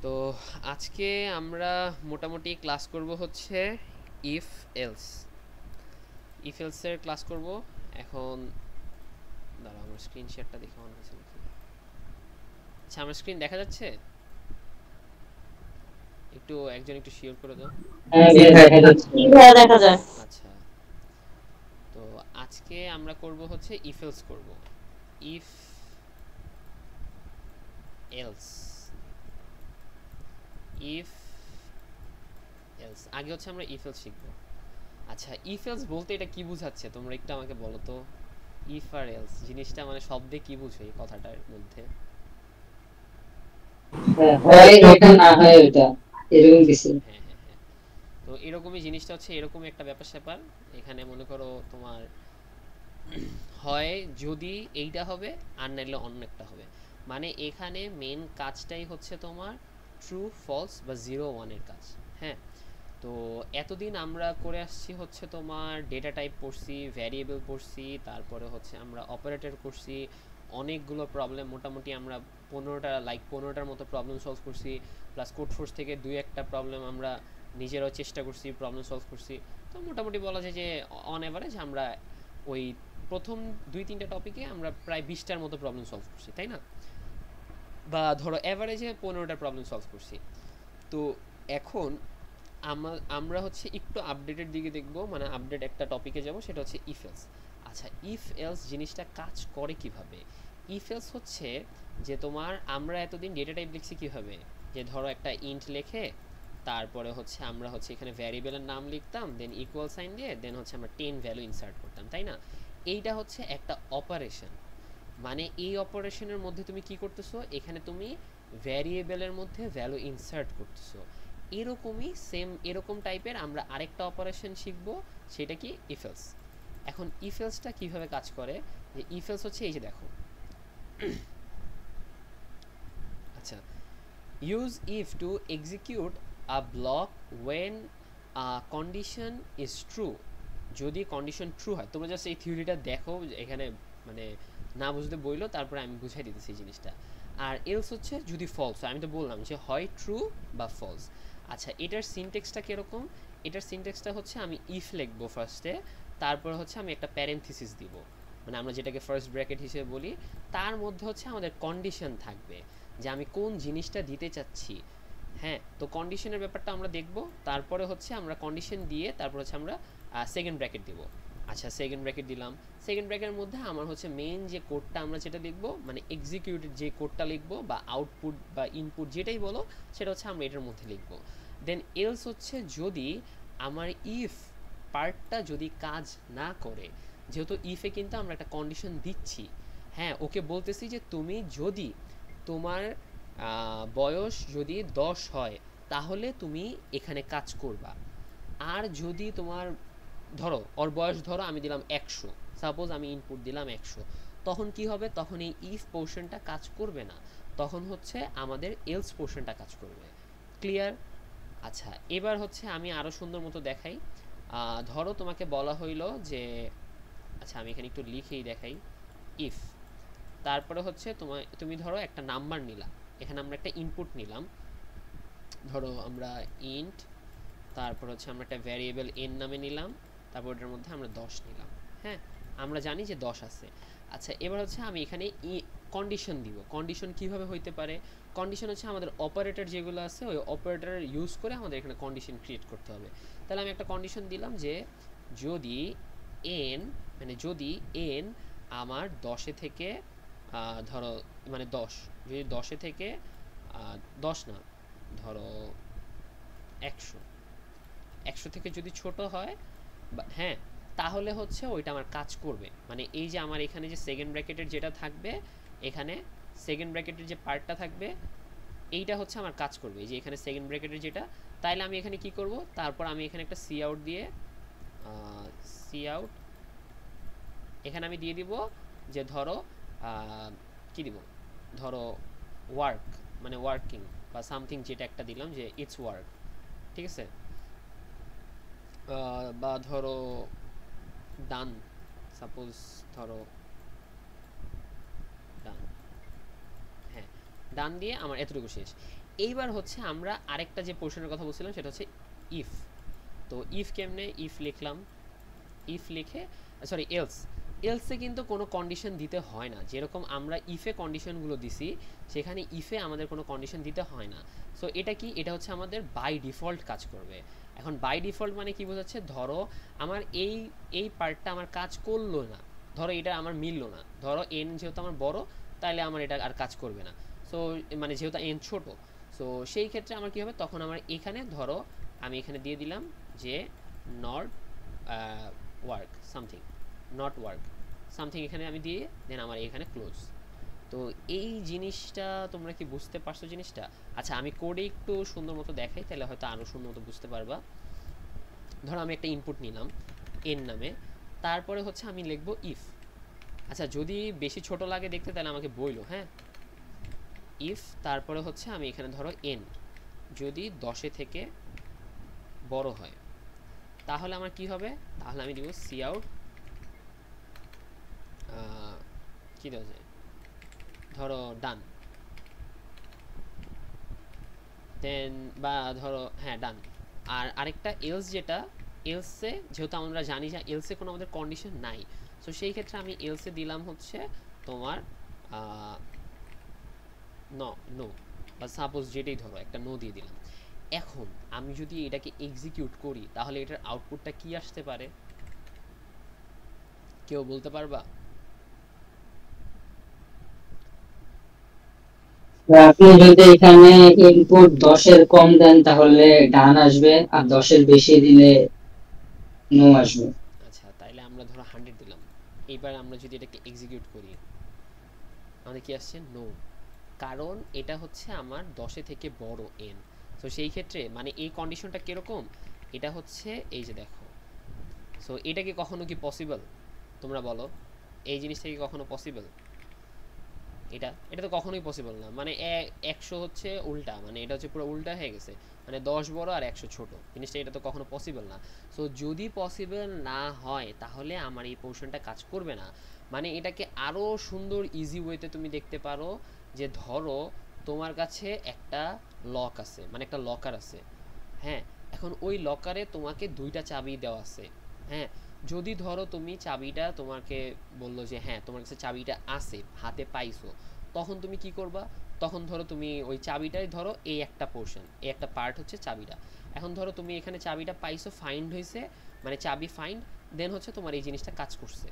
তো আজকে আমরা মোটামুটি ক্লাস করব হচ্ছে ইফ এলস এর ক্লাস করব। এখন দাঁড়াও, আমার স্ক্রিন শেয়ারটা দেখে অন হয়েছে নাকি? আচ্ছা, আমার স্ক্রিন দেখা যাচ্ছে? একটু একজন একটু শিওর করে দাও। হ্যাঁ দেখা যাচ্ছে। হ্যাঁ দেখা যায়। আচ্ছা, তো আজকে আমরা করব হচ্ছে ইফ এলস করব। ইফ এলস ইফ এলস আগে হচ্ছে আমরা ইফ এলস শিখবো। আচ্ছা, ইফ এলস বলতে এটা কি বোঝাচ্ছে তোমরা একটু আমাকে বলো তো। ইফ আর এলস জিনিসটা মানে শব্দে কি বুঝো এই কথাটার মধ্যে? হয় এটা না হয় ওটা, এরকম কিছু। হ্যাঁ, হ্যাঁ, হ্যাঁ। তো এরকমই জিনিসটা হচ্ছে, এরকমই একটা ব্যাপার স্যাপার। এখানে মনে করো তোমার হয় যদি এইটা হবে, আর নাইলে অন্য একটা হবে। মানে এখানে মেন কাজটাই হচ্ছে তোমার ট্রু ফলস বা 0 1 এর কাজ। হ্যাঁ, তো এতদিন আমরা করে আসছি হচ্ছে তোমার ডেটা টাইপ পড়ছি, ভ্যারিয়েবল পড়ছি, তারপরে হচ্ছে আমরা অপারেটর করছি, অনেকগুলো প্রবলেম মোটামুটি আমরা 15টার মতো প্রবলেম সলভ করছি। প্লাস কোড ফোর্স থেকে দুই একটা প্রবলেম আমরা নিজেরাও চেষ্টা করছি, প্রবলেম সলভ করছি। তো মোটামুটি বলা যায় যে অন অ্যাভারেজ আমরা ওই প্রথম 2 3টা টপিকে আমরা প্রায় 20টার মতো প্রবলেম সলভ করছি, তাই না? বা ধরো অ্যাভারেজে 15টা প্রবলেম সলভ করছি। তো এখন আমরা হচ্ছে একটু আপডেটের দিকে দেখব, মানে আপডেট একটা টপিকে যাব, সেটা হচ্ছে ইফ এলস। আচ্ছা, ইফ এলস জিনিসটা কাজ করে কিভাবে? ইফ এলস হচ্ছে যে তোমার আমরা এতদিন ডেটা টাইপ লিখছি কিভাবে, যে ধরো একটা ইন্ট লেখে, তারপরে হচ্ছে আমরা হচ্ছে এখানে ভ্যারিয়েবলের নাম লিখতাম, দেন ইকুয়াল সাইন দিয়ে দেন হচ্ছে আমরা 10 ভ্যালু ইনসার্ট করতাম, তাই না? এইটা হচ্ছে একটা অপারেশন। মানে এই অপারেশনের মধ্যে তুমি কি করতেছো, এখানে তুমি ভ্যারিয়েবলের মধ্যে ভ্যালু ইনসার্ট করতেছো। এরকমই সেম এরকম টাইপের আমরা আরেকটা অপারেশন শিখব, সেটা কি ইফেলস। এখন ইফেলসটা কিভাবে কাজ করে, যে ইফেলস হচ্ছে এই যে দেখো। আচ্ছা, use if to execute a block when condition is true. যদি কন্ডিশন ট্রু হয়, তোমরা জাস্ট এই থিওরিটা দেখো, এখানে মানে না বুঝতে বইলো, তারপরে আমি বুঝাই দিতেছি এই জিনিসটা। আর এলস হচ্ছে যদি ফলস হয়, আমি তো বললাম যে হয় ট্রু বা ফলস। আচ্ছা, এটার সিনটেক্সটা কীরকম? এটার সিনটেক্সটা হচ্ছে আমি ইফ লিখবো ফার্স্টে, তারপর হচ্ছে আমি একটা প্যারেন্থিসিস দিব, মানে আমরা যেটাকে ফার্স্ট ব্র্যাকেট হিসেবে বলি। তার মধ্যে হচ্ছে আমাদের কন্ডিশন থাকবে, যে আমি কোন জিনিসটা দিতে চাচ্ছি। হ্যাঁ, তো কন্ডিশনের ব্যাপারটা আমরা দেখব। তারপরে হচ্ছে আমরা কন্ডিশন দিয়ে তারপর হচ্ছে আমরা সেকেন্ড ব্র্যাকেট দিব। আচ্ছা, সেকেন্ড ব্র্যাকেট দিলাম। সেকেন্ড ব্র্যাকেটের মধ্যে আমার হচ্ছে মেইন যে কোডটা আমরা যেটা লিখবো, মানে এক্সিকিউটেড যে কোডটা লিখবো বা আউটপুট বা ইনপুট যেটাই বলো, সেটা হচ্ছে আমরা এটার মধ্যে লিখবো। দেন এলস হচ্ছে যদি আমার ইফ পার্টটা যদি কাজ না করে, যেহেতু ইফে কিন্তু আমরা একটা কন্ডিশন দিচ্ছি। হ্যাঁ, ওকে বলতেছি যে তুমি যদি তোমার বয়স যদি 10 হয়, তাহলে তুমি এখানে কাজ করবা। আর যদি তোমার ধরো ওর বয়স ধরো আমি দিলাম 100, সাপোজ আমি ইনপুট দিলাম 100, তখন কি হবে? তখন এই ইফ পোর্শনটা কাজ করবে না, তখন হচ্ছে আমাদের এলস পোর্শনটা কাজ করবে। ক্লিয়ার? আচ্ছা, এবার হচ্ছে আমি আরও সুন্দর মতো দেখাই। ধরো তোমাকে বলা হইলো যে, আচ্ছা আমি এখানে একটু লিখেই দেখাই। ইফ তারপরে হচ্ছে তুমি ধরো একটা নাম্বার নিলাম, এখানে আমরা একটা ইনপুট নিলাম, ধরো আমরা ইন্ট, তারপর হচ্ছে আমরা একটা ভ্যারিয়েবল এন নামে নিলাম, তারপর ওটার মধ্যে আমরা 10 নিলাম। হ্যাঁ, আমরা জানি যে 10 আছে। আচ্ছা, এবার হচ্ছে আমি এখানে কন্ডিশন দিব। কন্ডিশন কিভাবে হইতে পারে? কন্ডিশন হচ্ছে আমাদের অপারেটর যেগুলো আছে, ওই অপারেটর ইউজ করে আমাদের এখানে কন্ডিশন ক্রিয়েট করতে হবে। তাহলে আমি একটা কন্ডিশন দিলাম যে যদি এন, মানে যদি এন আমার 10 থেকে ধরো মানে 10, যদি 10 থেকে 10 না, ধরো 100, 100 থেকে যদি ছোট হয়, হ্যাঁ, তাহলে হচ্ছে ওইটা আমার কাজ করবে। মানে এই যে আমার এখানে যে সেকেন্ড ব্র্যাকেটের যেটা থাকবে, এখানে সেকেন্ড ব্র্যাকেটের যে পার্টটা থাকবে, এইটা হচ্ছে আমার কাজ করবে, এই যে এখানে সেকেন্ড ব্র্যাকেটের যেটা। তাইলে আমি এখানে কি করব, তারপর আমি এখানে একটা সি আউট দিয়ে, সি আউট এখানে আমি দিয়ে দিব যে ধরো কি দিব, ধরো ওয়ার্ক, মানে ওয়ার্কিং বা সামথিং, যেটা একটা দিলাম যে ইটস ওয়ার্ক। ঠিক আছে? বা ধরো ডান, সাপোজ ধরো ডান। হ্যাঁ, ডান দিয়ে আমার এতটুকু শেষ। এইবার হচ্ছে আমরা আরেকটা যে পোর্শনের কথা বলছিলাম সেটা হচ্ছে ইফ। তো ইফ কেমনে, ইফ লিখলাম, ইফ লিখে সরি এলস, এলসে কিন্তু কোনো কন্ডিশন দিতে হয় না, যেরকম আমরা ইফে কন্ডিশনগুলো দিছি সেখানে ইফে আমাদের কোনো কন্ডিশন দিতে হয় না। সো এটা কি, এটা হচ্ছে আমাদের বাই ডিফল্ট কাজ করবে। এখন বাই ডিফল্ট মানে কি বোঝাচ্ছে, ধরো আমার এই পার্টটা আমার কাজ করলো না, ধরো এটা আমার মিললো না, ধরো এন যেহেতু আমার বড় তাহলে আমার এটা আর কাজ করবে না। সো মানে যেহেতু এন ছোট, সো সেই ক্ষেত্রে আমার কি হবে, তখন আমার এখানে ধরো আমি এখানে দিয়ে দিলাম যে not work something, not work something এখানে আমি দিয়ে দেন আমার এখানে ক্লোজ। তো এই জিনিসটা তোমরা কি বুঝতে পারছো জিনিসটা? আচ্ছা আমি কোডে একটু সুন্দর মতো দেখাই, তাহলে হয়তো আরও সুন্দর মতো বুঝতে পারবা। ধরো আমি একটা ইনপুট নিলাম এন নামে, তারপরে হচ্ছে আমি লিখবো ইফ। আচ্ছা যদি বেশি ছোট লাগে দেখতে তাহলে আমাকে বইলো, হ্যাঁ। ইফ তারপরে হচ্ছে আমি এখানে ধরো এন যদি 10 থেকে বড় হয় তাহলে আমার কি হবে, তাহলে আমি দিব সি আউট, কি দেওয়া যায়, ধরো ডান, দেন বা ধরো হ্যাঁ ডান। আর আরেকটা এলস, যেটা এলসে যেহেতু আমরা জানি যে এলসে কোনো আমাদের কন্ডিশন নাই, সো সেই ক্ষেত্রে আমি এলসে দিলাম হচ্ছে তোমার নো নো, বা সাপোজ যেটাই ধরো একটা নো দিয়ে দিলাম। এখন আমি যদি এটাকে এক্সিকিউট করি তাহলে এটার আউটপুটটা কি আসতে পারে, কেউ বলতে পারবা? আপনি যদি এখানে ইনপুট 10-এর কম দেন তাহলে ডান আসবে, আর 10-এর বেশি দিলে নো আসবে। আচ্ছা তাইলে আমরা ধরো 100 দিলাম, এইবার আমরা যদি এটাকে এক্সিকিউট করি আমাদের কি আসছে, নো, কারণ এটা হচ্ছে আমার 10 থেকে বড় এন। সো সেই ক্ষেত্রে মানে এই কন্ডিশনটা কিরকম, এটা হচ্ছে এই যে দেখো, সো এটা কি কখনো কি পসিবল, তোমরা বলো এই জিনিসটা কি কখনো পসিবল? এটা এটা তো কখনোই পসিবল না, মানে 100 হচ্ছে উল্টা, মানে এটা হচ্ছে পুরো উল্টা হয়ে গেছে, মানে 10 বড় আর 100 ছোট, জিনিসটা এটা তো কখনো পসিবল না। সো যদি পসিবল না হয় তাহলে আমার এই পোর্শনটা কাজ করবে না। মানে এটাকে আরও সুন্দর ইজি ওয়েতে তুমি দেখতে পারো যে ধরো তোমার কাছে একটা লক আছে, মানে একটা লকার আছে, হ্যাঁ। এখন ওই লকারে তোমাকে 2টা চাবি দেওয়া আছে, হ্যাঁ। যদি ধরো তুমি চাবিটা তোমাকে বললো যে হ্যাঁ তোমার কাছে চাবিটা আছে, হাতে পাইছো, তখন তুমি কি করবা, তখন ধরো তুমি ওই চাবিটাই ধরো এই একটা পোর্শন, এই একটা পার্ট হচ্ছে চাবিটা। এখন ধরো তুমি এখানে চাবিটা পাইছো, ফাইন্ড হয়েছে, মানে চাবি ফাইন্ড, দেন হচ্ছে তোমার এই জিনিসটা কাজ করছে,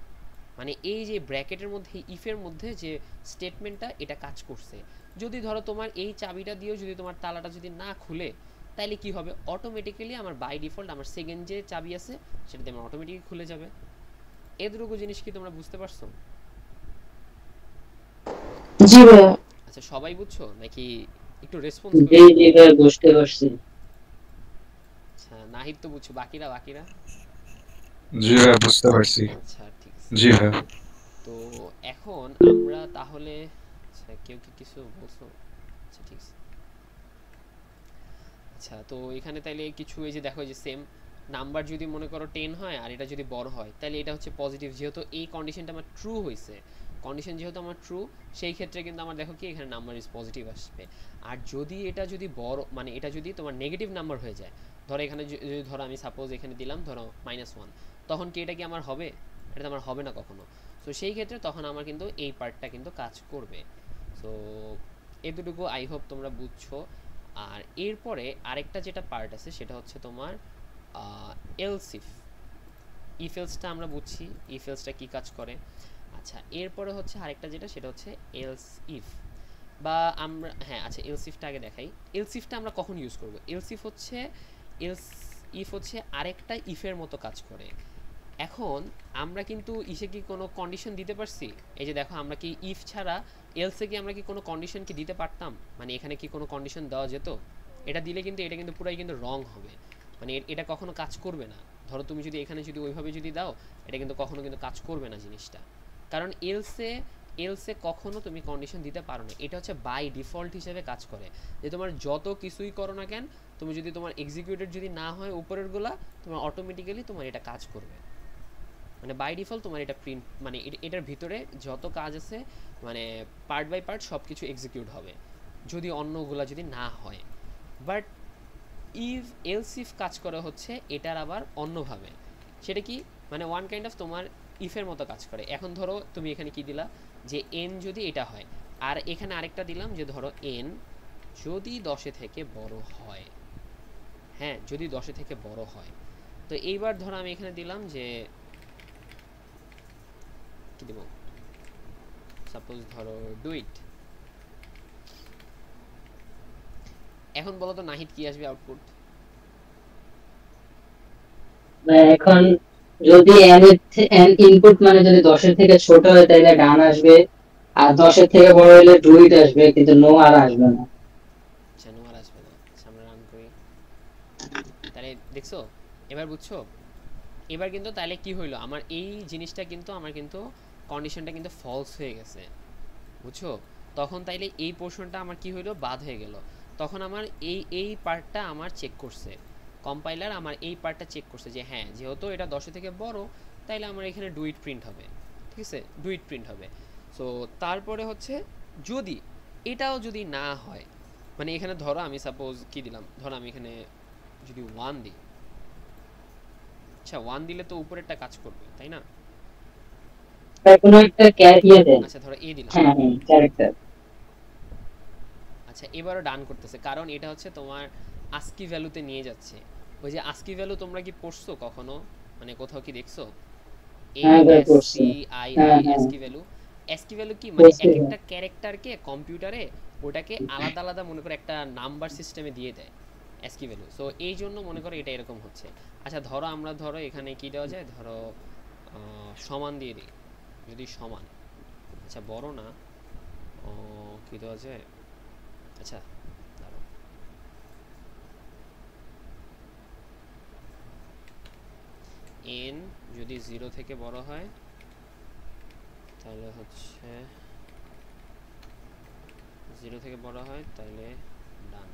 মানে এই যে ব্র্যাকেটের মধ্যে ইফের মধ্যে যে স্টেটমেন্টটা এটা কাজ করছে। যদি ধরো তোমার এই চাবিটা দিয়েও যদি তোমার তালাটা যদি না খুলে তাইলে কি হবে, অটোমেটিক্যালি আমার বাই ডিফল্ট আমার সেকেন্ড যে চাবি আছে সেটা দিয়ে আমার অটোমেটিক্যালি খুলে যাবে। এতটুকু জিনিস কি তোমরা বুঝতে পারছো? জি ভাইয়া। আচ্ছা সবাই বুঝছো নাকি একটু রেসপন্স জি করো? জি ভাই, বুঝতে পারছি। আচ্ছা নাহিদ তো বুঝছো, বাকিরা বাকিরা? জি ভাইয়া বুঝতে পারছি। আচ্ছা ঠিক আছে। জি ভাইয়া। তো এখন আমরা তাহলে, আচ্ছা কেউ কি কিছু বলছো? আচ্ছা ঠিক আছে। আচ্ছা তো এখানে তাইলে কিছু এই যে দেখো এই যে সেম নাম্বার যদি মনে করো 10 হয় আর এটা যদি বড় হয় তাহলে এটা হচ্ছে পজিটিভ, যেহেতু এই কন্ডিশনটা আমার ট্রু হয়েছে, কন্ডিশন যেহেতু আমার ট্রু, সেই ক্ষেত্রে কিন্তু আমার দেখো কি এখানে নাম্বার ইজ পজিটিভ আসবে। আর যদি এটা যদি বড় মানে এটা যদি তোমার নেগেটিভ নাম্বার হয়ে যায়, ধরো এখানে যদি ধরো আমি সাপোজ এখানে দিলাম ধরো -1, তখন কি এটা কি আমার হবে? এটা তো আমার হবে না কখনো। সো সেই ক্ষেত্রে তখন আমার কিন্তু এই পার্টটা কিন্তু কাজ করবে। সো এতটুকু আই হোপ তোমরা বুঝছো। আর এরপরে আরেকটা যেটা পার্ট আছে সেটা হচ্ছে তোমার এলস ইফ। ইফ এলসটা আমরা বুঝছি, ইফ এলসটা কী কাজ করে। আচ্ছা এরপরে হচ্ছে আরেকটা যেটা সেটা হচ্ছে এলস ইফ, বা আমরা হ্যাঁ আচ্ছা এলস ইফটা আগে দেখাই। এলস ইফটা আমরা কখন ইউজ করব? এলস ইফ হচ্ছে এলস ইফ হচ্ছে আরেকটা ইফের মতো কাজ করে। এখন আমরা কিন্তু ইসে কি কোনো কন্ডিশন দিতে পারছি? এই যে দেখো আমরা কি ইফ ছাড়া এলসে কি আমরা কি কোনো কন্ডিশন কি দিতে পারতাম? মানে এখানে কি কোনো কন্ডিশন দেওয়া যেত? এটা দিলে কিন্তু এটা কিন্তু পুরাই কিন্তু রং হবে, মানে এটা কখনো কাজ করবে না। ধরো তুমি যদি এখানে যদি ওইভাবে যদি দাও এটা কিন্তু কখনো কিন্তু কাজ করবে না জিনিসটা, কারণ এলসে এলসে কখনো তুমি কন্ডিশন দিতে পারো না। এটা হচ্ছে বাই ডিফল্ট হিসেবে কাজ করে, যে তোমার যত কিছুই করো না কেন তুমি যদি তোমার এক্সিকিউটেড যদি না হয় উপরেরগুলা, তোমার অটোমেটিক্যালি তোমার এটা কাজ করবে, মানে বাই ডিফল্ট তোমার এটা প্রিন্ট মানে এটার ভিতরে যত কাজ আছে মানে পার্ট বাই পার্ট সব কিছু এক্সিকিউট হবে। যদি অন্যগুলা যদি না হয়। বাট ইফ এলস ইফ কাজ করে হচ্ছে এটার আবার অন্যভাবে। সেটা কি, মানে ওয়ান কাইন্ড অফ তোমার ইফের মতো কাজ করে। এখন ধরো তুমি এখানে কি দিলা, যে এন যদি এটা হয়, আর এখানে আরেকটা দিলাম যে ধরো এন যদি 10 থেকে বড় হয়, হ্যাঁ যদি 10 থেকে বড় হয়। তো এইবার ধরো আমি এখানে দিলাম যে কি দেব, সাপোজ ধরো ডু ইট। এখন বলো তো নাহিদ কি আসবে আউটপুট? এখন যদি এন ইনপুট মানে যদি 10-এর থেকে ছোট হয় তাহলে ডান আসবে, আর 10-এর থেকে বড় হলে ডুইট আসবে, কিন্তু নো আর আসবে না। যেন আর আসবে না। আচ্ছা আমরা রান করি, তাহলে দেখছো, এবার বুঝছো? এবার কিন্তু তাহলে কি হইলো, আমার এই জিনিসটা কিন্তু আমার কিন্তু কন্ডিশনটা কিন্তু ফলস হয়ে গেছে, বুঝছো? তখন তাইলে এই পোর্শনটা আমার কি হইলো, বাদ হয়ে গেল। তখন আমার এই পার্টটা আমার চেক করছে, কম্পাইলার আমার এই পার্টটা চেক করছে যে হ্যাঁ যেহেতু এটা 10 থেকে বড়, তাইলে আমার এখানে ডুইট প্রিন্ট হবে, ঠিক আছে, ডুইট প্রিন্ট হবে। সো তারপরে হচ্ছে যদি এটাও যদি না হয়, মানে এখানে ধরো আমি সাপোজ কি দিলাম, ধরো আমি এখানে যদি 1 দিই, আচ্ছা 1 দিলে তো উপরেরটা কাজ করবে তাই না? তাই কোনো একটা ইয়ে দেন। আচ্ছা ধরো এ দিলাম, হ্যাঁ হ্যাঁ, ক্যারেক্টার। আচ্ছা এবারও ডান করতেছে, কারণ এটা হচ্ছে তোমার আস্কি ভ্যালুতে নিয়ে যাচ্ছে। ওই যে আস্কি ভ্যালু তোমরা কি পড়ছো কখনো, মানে কোথাও কি দেখছো? এ হ্যাঁ ভাই, এস করছে। সি আই হ্যাঁ আই হ্যাঁ, এসকি ভ্যালু। এসকি ভ্যালু কি, মানে করছে এক ভাই। একটা ক্যারেক্টারকে কম্পিউটারে ওটাকে আলাদা আলাদা মনে করে একটা নাম্বার সিস্টেমে দিয়ে দেয় এসকি ভ্যালু। সো এই জন্য মনে করো এটা এরকম হচ্ছে। আচ্ছা ধরো আমরা ধরো এখানে কি দেওয়া যায়, ধরো সমান দিয়ে দিই, যদি সমান, আচ্ছা বড় না, কি দেওয়া যায়, আচ্ছা দাঁড়াও, এন যদি 0 থেকে বড় হয় তাহলে হচ্ছে 0 থেকে বড় হয় তাহলে ডান,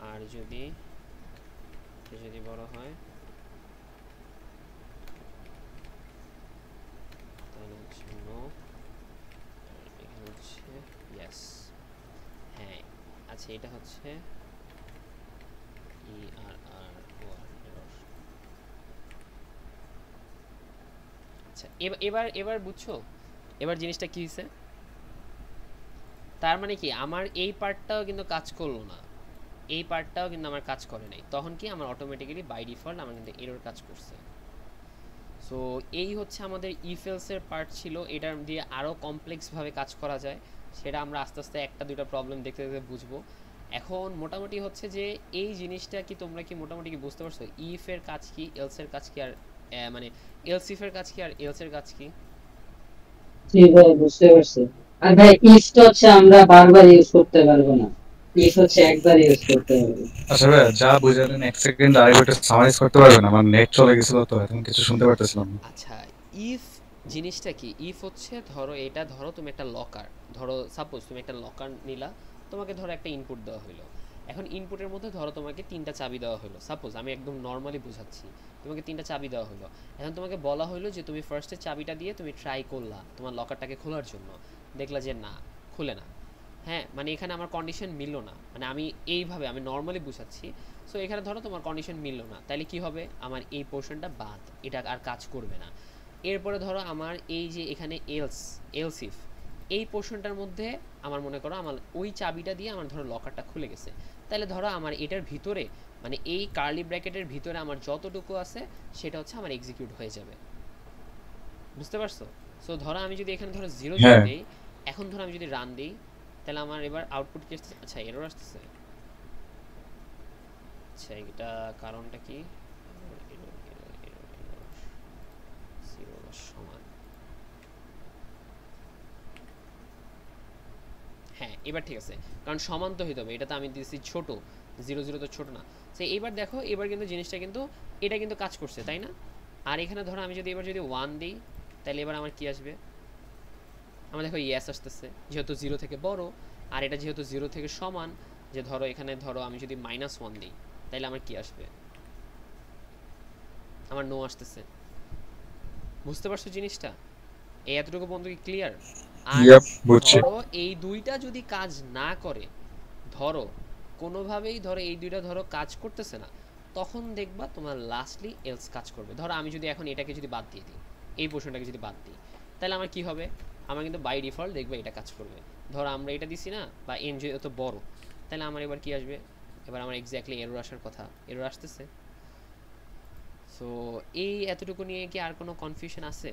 আর যদি যদি বড় হয় তাহলে হচ্ছে নো, এখানে হচ্ছে ইয়েস। হ্যাঁ আচ্ছা এটা হচ্ছে ই আর আর ও আর এরর। আচ্ছা এবার এবার এবার বুঝছো, এবার জিনিসটা কি হয়েছে? তার মানে কি আমার এই পার্টটাও কিন্তু কাজ করলো না, এই পার্টটাও কিন্তু আমার কাজ করে নাই, তখন কি আমার অটোমেটিক্যালি বাই ডিফল্ট আমার কিন্তু এরর কাজ করছে। সো এই হচ্ছে আমাদের ইফ এলস এর পার্ট ছিল, এটার দিয়ে আরও কমপ্লেক্সভাবে কাজ করা যায়, সেটা আমরা আস্তে আস্তে একটা দুইটা প্রবলেম দেখতে দেখতে বুঝবো। এখন মোটামুটি হচ্ছে যে এই জিনিসটা কি তোমরা কি মোটামুটি কি বুঝতে পারছো, ইফ এর কাজ কি, এলস এর কাজ কি, আর মানে এলস ইফ এর কাজ কি আর এলস এর কাজ কি? জি ভাই, বুঝতে পারছি। আর ভাই ইফটা হচ্ছে আমরা বারবার ইউজ করতে পারবো না, ইফ হচ্ছে একবার ইউজ করতে পারবো। আচ্ছা ভাইয়া, যা বুঝালেন এক সেকেন্ড আরেকবার সামারাইজ করতে পারবেন? আমার নেট চলে গেছিল তো এখন কিছু শুনতে পারতেছিলাম না। আচ্ছা ইফ জিনিসটা কি, ইফ হচ্ছে ধরো এটা ধরো তুমি একটা লকার, ধরো সাপোজ তুমি একটা লকার নিলা, তোমাকে ধরো একটা ইনপুট দেওয়া হলো। এখন ইনপুটের মধ্যে ধরো তোমাকে 3টা চাবি দেওয়া হলো, সাপোজ আমি একদম নর্মালি বোঝাচ্ছি, তোমাকে 3টা চাবি দেওয়া হলো। এখন তোমাকে বলা হলো যে তুমি ফার্স্টে চাবিটা দিয়ে তুমি ট্রাই করলা তোমার লকারটাকে খোলার জন্য, দেখলা যে না খুলে না। হ্যাঁ মানে এখানে আমার কন্ডিশন মিললো না, মানে আমি এইভাবে আমি নর্মালি বুঝাচ্ছি। সো এখানে ধরো তোমার কন্ডিশন মিললো না, তাহলে কি হবে, আমার এই পোর্শনটা বাদ, এটা আর কাজ করবে না। এরপরে ধরো আমার এই যে এখানে এলস এলস ইফ এই পোর্শনটার মধ্যে আমার মনে করো আমার ওই চাবিটা দিয়ে আমার ধরো লকারটা খুলে গেছে, তাহলে ধরো আমার এটার ভিতরে মানে এই কার্লি ব্র্যাকেটের ভিতরে আমার যতটুকু আছে সেটা হচ্ছে আমার এক্সিকিউট হয়ে যাবে, বুঝতে পারছো? সো ধরো আমি যদি এখানে ধরো 0 যদি হ্যাঁ দেই, এখন ধরো আমি যদি রান দিই, তাহলে আমার এবার আউটপুট কি আসছে, আচ্ছা এরর আসতেছে। আচ্ছা এটা কারণটা কি, সমান, হ্যাঁ এবার ঠিক আছে, কারণ সমান তো হইতে হবে, এটা তো আমি দিয়েছি ছোট, 0 0 তো ছোট না। সো এইবার দেখো এবার কিন্তু জিনিসটা কিন্তু এটা কিন্তু কাজ করছে তাই না? আর এখানে ধরো আমি যদি এবার যদি 1 দিই, তাহলে এবার আমার কি আসবে, আমার দেখো ইয়েস আসতেছে, যেহেতু 0 থেকে বড়, আর এটা যেহেতু 0 থেকে সমান, যে ধরো এখানে ধরো আমি যদি -1 দিই, তাহলে আমার কি আসবে, আমার নো আসতেছে। বুঝতে পারছো জিনিসটা? এই এতটুকু বন্ধু কি ক্লিয়ার? আর ইয়াপ, বুঝছি। ধরো এই দুইটা যদি কাজ না করে, ধরো কোনোভাবেই ধরো এই দুইটা ধরো কাজ করতেছে না, তখন দেখবা তোমার লাস্টলি এলস কাজ করবে। ধরো আমি যদি এখন এটাকে যদি বাদ দিয়ে দিই, এই পোর্শনটাকে যদি বাদ দিই, তাহলে আমার কি হবে? আমার কিন্তু বাই ডিফল্ট দেখবে এটা কাজ করবে। ধরো আমরা এটা দিছি না, বা এন যেহেতু বড়, তাহলে আমার এবার কি আসবে? এবার আমার এক্স্যাক্টলি এরর আসার কথা, এরর আসতেছে। সো এই এতটুকু নিয়ে কি আর কোনো কনফিউশন আছে?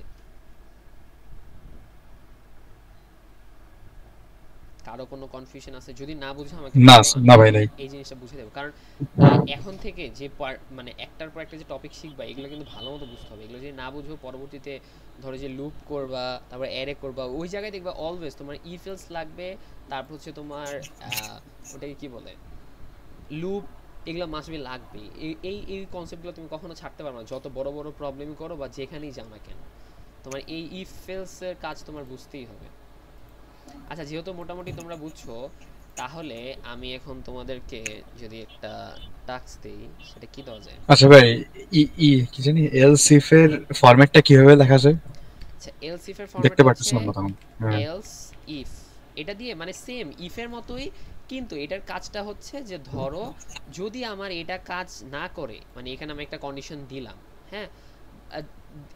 কারো কোনো কনফিউশন আছে? যদি না বুঝো আমাকে না, বলো, আমি না ভাই নাই। এই জিনিসটা বুঝে দেবো। কারণ এখন থেকে যে মানে একটার পর একটা যে টপিক শিখবা, এগুলো কিন্তু ভালো মতো বুঝতে হবে। এগুলো যদি না বুঝো, পরবর্তীতে ধরো যে লুপ করবা, তারপর অ্যারে করবা, ওই জায়গায় দেখবা অলওয়েজ তোমার ইফ এলস লাগবে, তারপর হচ্ছে তোমার ওটাকে কি বলে, লুপ, এগুলো মাস্ট বি লাগবেই। এই এই এই কনসেপ্টগুলো তুমি কখনো ছাড়তে পারবে না, যত বড় বড় প্রবলেমই করো বা যেখানেই যাও না কেন, তোমার এই ইফ এলসের কাজ তোমার বুঝতেই হবে। আচ্ছা, যেহেতু মোটামুটি তোমরা বুঝছো, তাহলে আমি এখন তোমাদেরকে যদি একটা টাস্ক দেই, সেটা কি দেওয়া যায়? আচ্ছা ভাই, কি জানি এলসিফ এর ফরম্যাটটা কিভাবে লেখা যায়? আচ্ছা, এলস ইফ এর দেখতে ফরম্যাটটা হচ্ছে পারতেছিলাম না তখন। হ্যাঁ। Else if. এটা দিয়ে মানে সেম ইফের মতোই, কিন্তু এটার কাজটা হচ্ছে যে ধরো যদি আমার এটা কাজ না করে, মানে এখানে আমি একটা কন্ডিশন দিলাম, হ্যাঁ,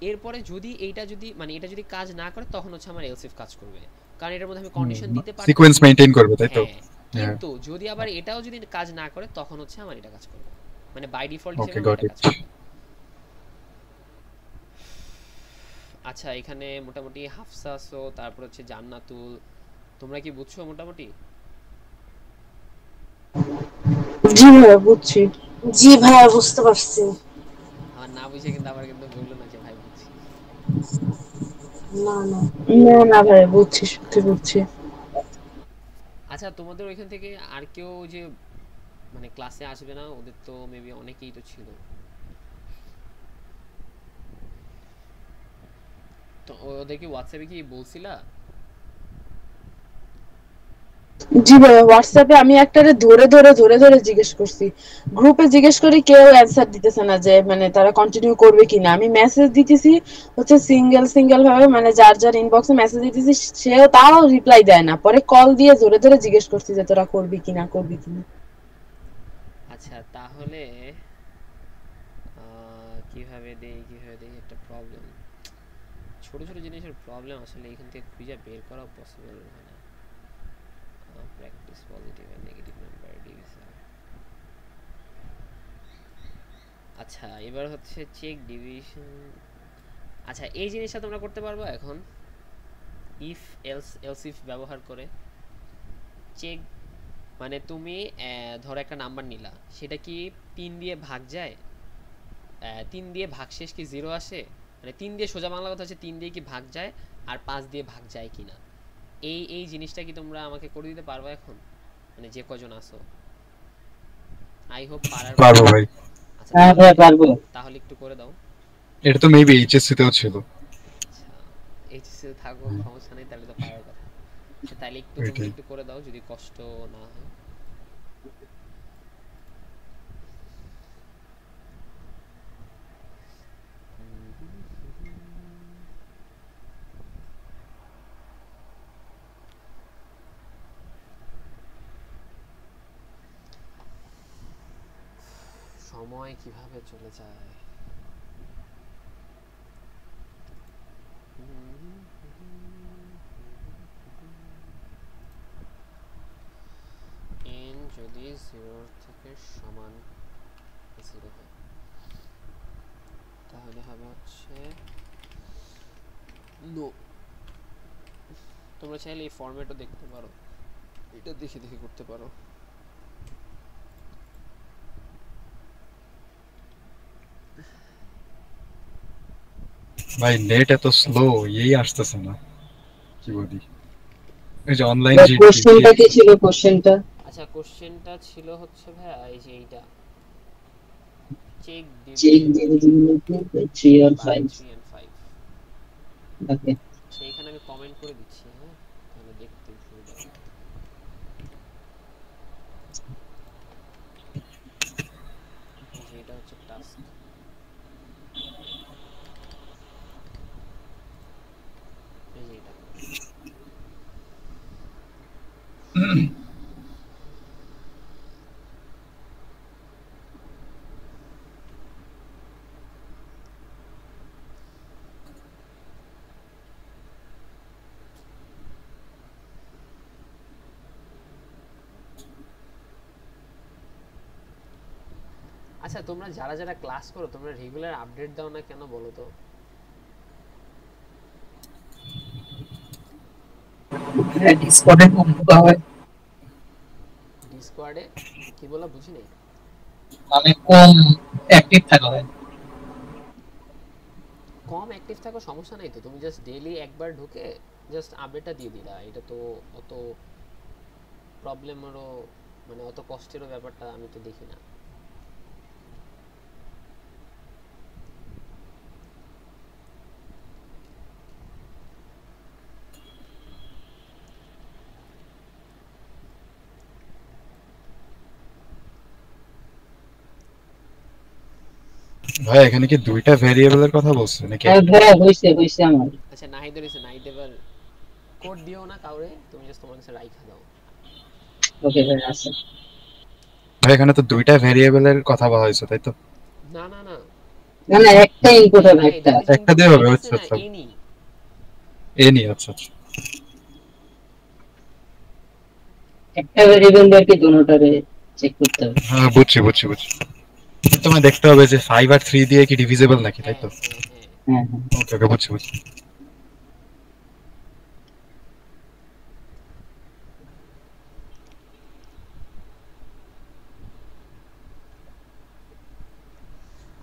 এরপরে যদি এইটা যদি মানে এটা যদি কাজ না করে, তখন হচ্ছে আমার এলস ইফ কাজ করবে, কারণ এটার মধ্যে আমি কন্ডিশন দিতে সিকোয়েন্স পারতেছি। মেইনটেইন করবে, তাই তো? হ্যাঁ, হ্যাঁ। কিন্তু যদি আবার এটাও যদি কাজ না করে, তখন হচ্ছে আমার এটা কাজ করবে, মানে বাই ডিফল্ট হিসেবে ওকে, আমার গট এটা ইট। কাজ করবে। আচ্ছা, এখানে মোটামুটি হাফসা আছো, তারপর হচ্ছে জান্নাতুল, তোমরা কি বুঝছো মোটামুটি? জি ভাইয়া বুঝছি। জি ভাইয়া বুঝতে পারছি। আমার না বুঝে কিন্তু আবার কিন্তু বললো না যে ভাই বুঝছি। না না না না ভাইয়া বুঝছি, সত্যি বুঝছি। আচ্ছা, তোমাদের ওইখান থেকে আর কেউ যে মানে ক্লাসে আসবে না, ওদের তো মেবি অনেকেই তো ছিল, তো ওদেরকে হোয়াটসঅ্যাপে কি বলছিলা? জি ভাইয়া হোয়াটসঅ্যাপে আমি একটারে ধরে ধরে জিজ্ঞেস করছি। গ্রুপে জিজ্ঞেস করি, কেউ অ্যান্সার দিতেছে না যে মানে তারা কন্টিনিউ করবে কিনা। আমি মেসেজ দিতেছি হচ্ছে সিঙ্গেল সিঙ্গেল ভাবে, মানে যার যার ইনবক্সে মেসেজ দিতেছি, সেও তাও রিপ্লাই দেয় না। পরে কল দিয়ে ধরে ধরে জিজ্ঞেস করছি যে তোরা করবি কিনা করবি কিনা। আচ্ছা, তাহলে কিভাবে দেই কিভাবে দেই, একটা প্রবলেম, ছোট ছোট জিনিসের প্রবলেম আসলে এখান থেকে খুঁজে বের করা পসিবল হয় না। Practice positive and negative number division. আচ্ছা, এবার হচ্ছে চেক ডিভিশন। আচ্ছা, এই জিনিসটা তোমরা করতে পারবে এখন, ইফ এলস এলস ইফ ব্যবহার করে চেক, মানে তুমি ধরো একটা নাম্বার নিলা, সেটা কি 3 দিয়ে ভাগ যায়, 3 দিয়ে ভাগশেষ কি 0 আসে, মানে 3 দিয়ে, সোজা বাংলা কথা হচ্ছে 3 দিয়ে কি ভাগ যায়, আর 5 দিয়ে ভাগ যায় কিনা, এই এই জিনিসটা কি তোমরা আমাকে করে দিতে পারবে এখন, মানে যে কজন আসো? আই হোপ পারার পারবো কথা। ভাই। আচ্ছা, হ্যাঁ তাহলে ভাই পারবো। তাহলে একটু করে দাও। এটা তো মেবি এইচএসসি তেও ছিল। আচ্ছা, এইচএসসি থাকো, সমস্যা নেই, তাহলে তো পারার কথা। আচ্ছা, তাহলে একটু তোমরা ওইটাই। একটু করে দাও, যদি কষ্ট না হয়। সময় কিভাবে চলে যায়। এন যদি 0 থেকে সমান 0 হয়, তাহলে হবে হচ্ছে নো। তোমরা চাইলে এই ফরম্যাটও দেখতে পারো, এটা দেখে দেখে করতে পারো। ভাই নেট এত স্লো, এই আসতেছে না, কি বলি। এই যে অনলাইন ভাই জিটি। কোশ্চেনটা কি ছিল কোশ্চেনটা? আচ্ছা, কোশ্চেনটা ছিল হচ্ছে ভাইয়া এই যে এইটা, check check division divisibility by 3 or by 5। 3 and 5। Okay. সেইখানে আমি কমেন্ট করে দিচ্ছি, হ্যাঁ, তাহলে দেখতে সুবিধা হবে। এই যে এটা হচ্ছে টাস্ক। আচ্ছা তোমরা যারা যারা ক্লাস করো তোমরা রেগুলার আপডেট দাও না কেন বলো তো? ডিসকর্ডে কম ঢোকা হয়, ডিসকর্ডে কি বলা বুঝি নাই। মানে কম অ্যাক্টিভ থাকা হয়। কম অ্যাক্টিভ থাকো সমস্যা নাই তো, তুমি জাস্ট ডেইলি একবার ঢুকে জাস্ট আপডেটটা দিয়ে দিলা, এটা তো অত প্রবলেমেরও মানে অত কষ্টেরও ব্যাপারটা আমি তো দেখি না। ভাই এখানে কি দুইটা ভেরিয়েবলের কথা বলছে নাকি হ্যাঁ ভাইয়া হইছে আমার। আচ্ছা নাহিদ হইছে, নাহিদ এবার কোড দিও না কাউরে, তুমি জাস্ট তোমার কাছে রাইখা দাও। ওকে ভাই আছে। ভাই এখানে তো দুইটা ভেরিয়েবলের কথা বলা হয়েছে তাই তো? না না না না না একটা ইনপুট হবে একটা। একটা দিয়ে হবে, আচ্ছা না আচ্ছা। এনি এনি আচ্ছা আচ্ছা। একটা ভেরিয়েবল দিয়ে কি দুটোটারে চেক করতে হবে। হ্যাঁ বুঝছি বুঝছি বুঝছি। তোমায় দেখতে হবে যে 5 আর 3 দিয়ে কি ডিভিজিবল নাকি তাই হ্যাঁ তো? হ্যাঁ হ্যাঁ। হ্যাঁ হ্যাঁ। ওকে ওকে বুঝছি বুঝছি।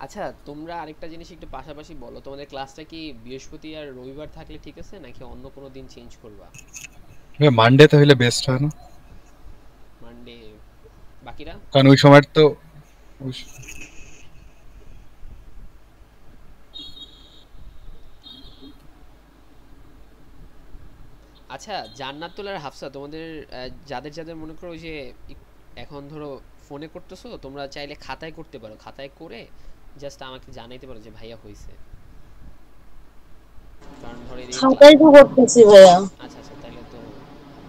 আচ্ছা তোমরা আরেকটা জিনিস একটু পাশাপাশি বলো, তোমাদের ক্লাসটা কি বৃহস্পতি আর রবিবার থাকলে ঠিক আছে নাকি অন্য কোনো দিন চেঞ্জ করবা? মানডে তো হলে বেস্ট হয় না? মানডে বাকিরা? কারণ ওই সময় তো আচ্ছা জান্নাতুল আর হাফসা তোমাদের যাদের যাদের মনে করো যে এখন ধরো ফোনে করতেছো, তোমরা চাইলে খাতায় করতে পারো, খাতায় করে জাস্ট আমাকে জানাইতে পারো যে ভাইয়া হইছে। কারণ ধরো এই খাতাই তো করতেছি ভাইয়া। আচ্ছা আচ্ছা তাহলে তো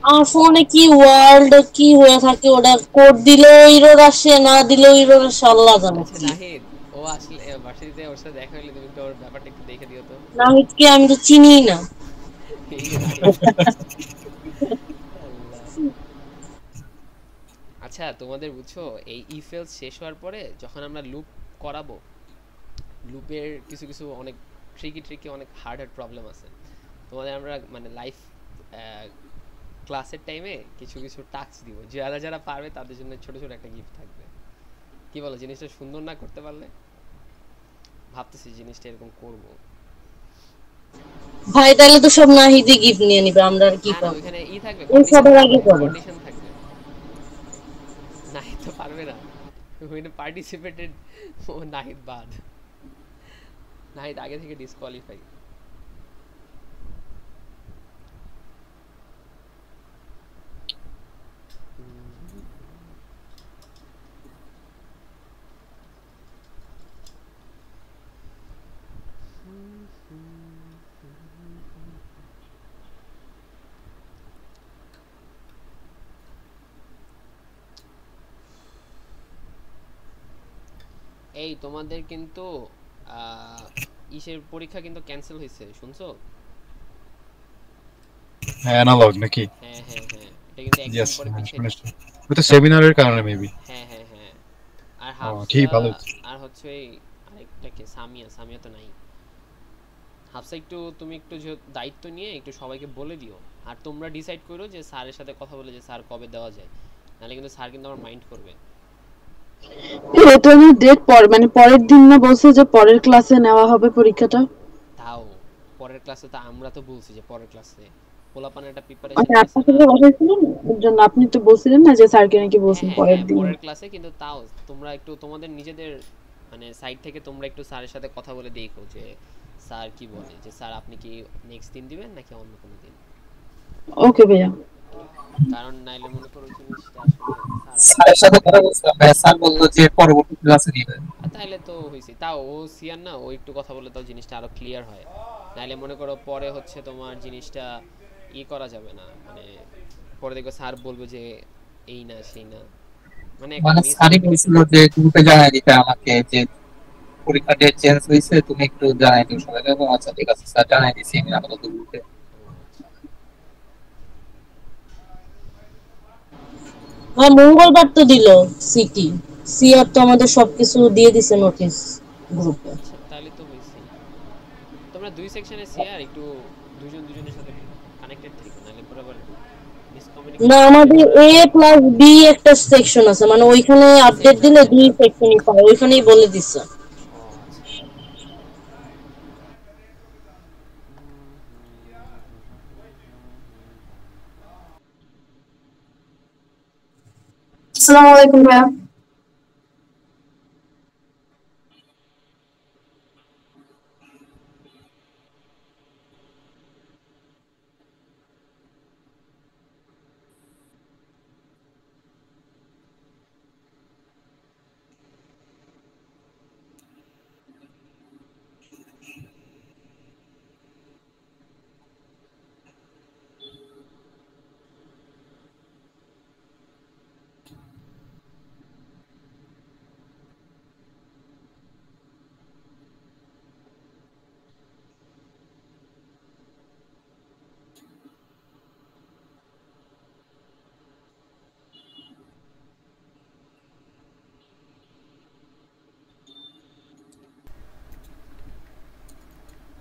আমার ফোনে কি ওয়ার্ল্ড কি হয়ে থাকে, ওটা কোড দিলেও ইরর আসে, না দিলেও ইরর আসে, আল্লাহ জানে আচ্ছা কি। নাহিদ ও আসলে ভার্সিটিতে ওর সাথে দেখা হইলে তুমি একটু ওর ব্যাপারটা একটু দেখে দিও তো। নাহিদকে আমি তো চিনিই না। এই যে নাহিদ। আল্লাহ। আচ্ছা তোমাদের বুঝছো এই ইফ এলস শেষ হওয়ার পরে যখন আমরা লুপ করাবো, লুপের কিছু কিছু অনেক ট্রিকি অনেক হার্ড প্রবলেম আছে। তোমাদের আমরা মানে লাইফ ক্লাসের টাইমে কিছু কিছু টাস্ক দিব, যারা যারা পারবে তাদের জন্য ছোট ছোট একটা গিফট থাকবে। কি বলো জিনিসটা সুন্দর না করতে পারলে? ভাবতেছি জিনিসটা এরকম করব। ভাই তাহলে তো সব নাহিদই গিফট নিয়ে নিবে, আমরা আর কি না না করব। ওইখানে ই থাকবে, এই কন্ডিশন সবার আগে থাকবে, করে। কন্ডিশন থাকবে। নাহিদ তো পারবে না, ওইখানে পার্টিসিপেটেড ও নাহিদ বাদ, নাহিদ আগে থেকে ডিসকোয়ালিফাই। এই তোমাদের কিন্তু ইসের পরীক্ষা কিন্তু ক্যান্সেল হয়েছে শুনছো? হ্যাঁ অ্যানালগ নাকি? হ্যাঁ হ্যাঁ হ্যাঁ এটা কিন্তু একদিন ইয়েস পরে পিছিয়ে শুনেছি। দিচ্ছে। ওই তো সেমিনারের কারণে মেবি। হ্যাঁ হ্যাঁ হ্যাঁ। আর ও ঠিক হাফসা ভালো। আর হচ্ছে এই আরেকটা কে সামিয়া, সামিয়া তো নাই। হাফসা একটু তুমি একটু দায়িত্ব নিয়ে একটু সবাইকে বলে দিও, আর তোমরা ডিসাইড করো যে স্যারের সাথে কথা বলে যে স্যার কবে দেওয়া যায়, নাহলে কিন্তু স্যার কিন্তু আমার মাইন্ড করবে। এটা আমি ডেট পর মানে পরের দিন না বলছে যে পরের ক্লাসে নেওয়া হবে পরীক্ষাটা। তাও পরের ক্লাসে তো আমরা তো বলছি যে পরের ক্লাসে পোলাপানের একটা প্রিপারেশন মানে নিছে আপনাকে না। যে বসাইছিলেন এর জন্য আপনি তো বলছিলেন না যে স্যারকে নাকি হ্যাঁ বলছেন হ্যাঁ পরের হ্যাঁ দিন। পরের ক্লাসে, কিন্তু তাও তোমরা একটু তোমাদের নিজেদের মানে সাইড থেকে তোমরা একটু স্যারের সাথে কথা বলে দেখো যে স্যার কি বলে, যে স্যার আপনি কি নেক্সট দিন দিবেন নাকি অন্য কোনো দিন। ওকে ভাইয়া। কারণ নাইলে মনে করো জিনিসটা আসলে স্যার আবার স্যারের সাথে কথা বলছিলাম ভাই, স্যার বললো যে পরবর্তী ক্লাসে দিবে। তাইলে তো হয়েছে, তাও ও সিয়ার না, ও একটু কথা বলে তাও জিনিসটা আরো ক্লিয়ার হয়। নাইলে মনে করো পরে হচ্ছে তোমার জিনিসটা ই করা যাবে না, মানে পরে দেখবে স্যার বলবে যে এই না সেই না, মানে একটা মানে মিস। স্যারই বলছিল যে গ্রুপে জানাই দিতে আমাকে যে পরীক্ষা ডেট চেঞ্জ হয়েছে, তুমি একটু জানাই দিও সবাইকে। এবং আচ্ছা ঠিক আছে স্যার, জানাই দিছি আমি আপাতত গ্রুপে। হ্যাঁ, মঙ্গলবার তো দিল সিটি। সিআর তো আমাদের সবকিছু দিয়ে দিছে নোটিশ গ্রুপে। আচ্ছা তাহলে তো হয়েছেই। তোমরা দুই সেকশনে শেয়ার একটু দুজন দুজনের সাথে কানেক্টেড থেকো, নাহলে পরে আবার না, মিসকমিউনিকেশন হলে আমাদের পরে। এ প্লাস বি একটা সেকশন আছে, মানে ওইখানে আপডেট দিলে সেন্টার দুই সেকশনই পায়, ওইখানেই বলে দিচ্ছে। ও আচ্ছা। আসসালামু আলাইকুম ভাইয়া।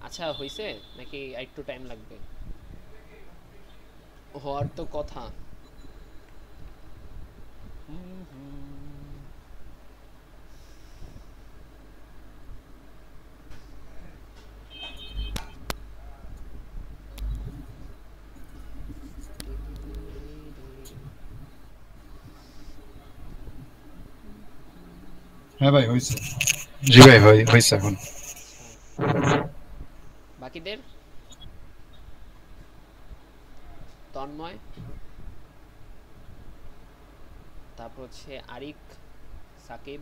আচ্ছা হইছে নাকি একটু টাইম লাগবে? হওয়ার তো কথা। হ্যাঁ ভাই হয়েছে। জি ভাই হয়েছে এখন। আচ্ছা বাকিদের তন্ময়, তারপর হচ্ছে আরিক, সাকিব,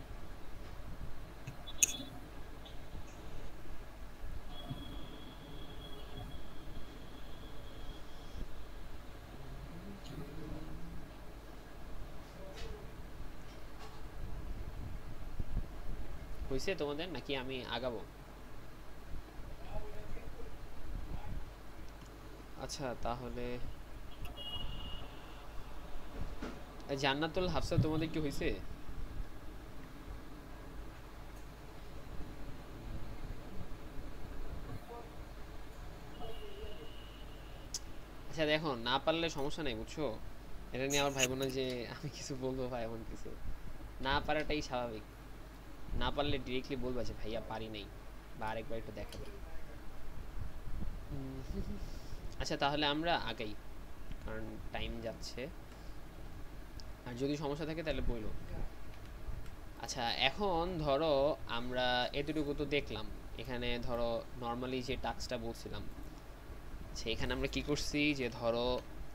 হইছে তোমাদের নাকি আমি আগাবো? আচ্ছা তাহলে জান্নাতুল হাফসা তোমাদের কি হইছে? আচ্ছা দেখো, না পারলে সমস্যা নাই বুঝছো, এটা নিয়ে আমার ভাইবো না যে আমি কিছু বলবো ভাই, এমন কিছু না পারাটাই স্বাভাবিক। না পারলে ডিরেক্টলি বলবা যে ভাইয়া পারি নাই, বা আরেকবার একটু দেখাবে। আচ্ছা তাহলে আমরা আগাই, কারণ টাইম যাচ্ছে, আর যদি সমস্যা থাকে তাহলে বইলো। আচ্ছা এখন ধরো আমরা এতটুকু তো দেখলাম, এখানে ধরো নর্মালি যে টাস্কটা বলছিলাম, আচ্ছা এখানে আমরা কি করছি যে ধরো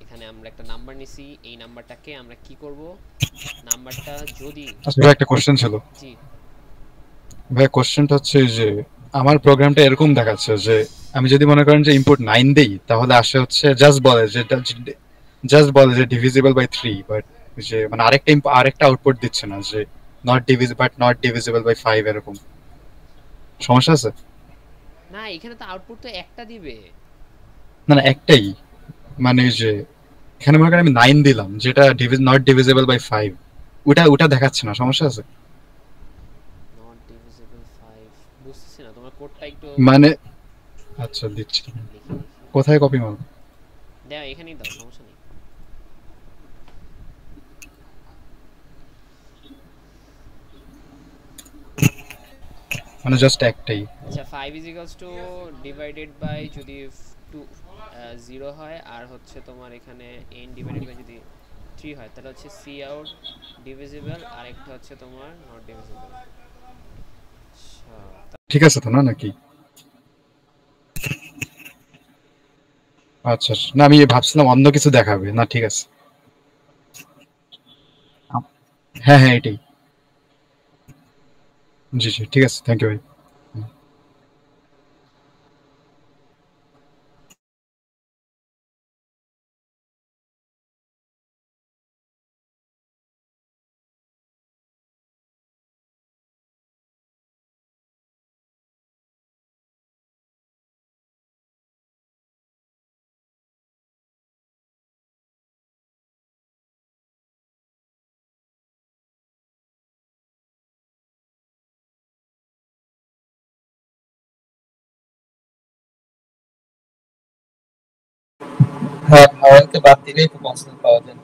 এখানে আমরা একটা নাম্বার নিছি, এই নাম্বারটাকে আমরা কি করব, নাম্বারটা যদি আচ্ছা ভাই একটা কোশ্চেন ছিল। জি ভাই কোশ্চেনটা হচ্ছে যে আমার প্রোগ্রামটা এরকম দেখাচ্ছে যে আমি যদি মনে করেন যে ইনপুট 9 দেই, তাহলে আসে হচ্ছে জাস্ট বলে যে ডিভিজিবল বাই 3, বাট যে মানে আরেকটা আউটপুট দিচ্ছে না যে নট ডিভিজিবল বাই 5 এরকম। সমস্যা আছে? না, এখানে তো আউটপুট তো একটা দিবে। না না একটাই, মানে যে এখানে মনে করেন আমি 9 দিলাম যেটা নট ডিভিজিবল বাই 5, ওটা দেখাচ্ছে না। সমস্যা আছে? নট ডিভিজিবল 5 বুঝতেছি না, তোমার কোডটা একটু মানে আচ্ছা দিচ্ছি। দেখি দেখি। কোথায় কপি মারব? দাও এখানেই দাও, সমস্যা নেই। মানে জাস্ট একটাই। আচ্ছা 5 is equals to divided by যদি 2 0 হয়, আর হচ্ছে তোমার এখানে n ডিভাইডেড বাই যদি 3 হয়, তাহলে হচ্ছে সি আউট ডিভিজিবল, আর একটা হচ্ছে তোমার নট ডিভিজিবল। আচ্ছা ঠিক আছে তো না নাকি? আচ্ছা আচ্ছা। না আমি ভাবছিলাম অন্য কিছু দেখাবে না। ঠিক আছে। হ্যাঁ হ্যাঁ এটাই। জি জি ঠিক আছে, থ্যাংক ইউ ভাই। হ্যাঁ, ভাওয়ালকে বাদ দিলেই তো কনসোনেন্ট পাওয়া যায়।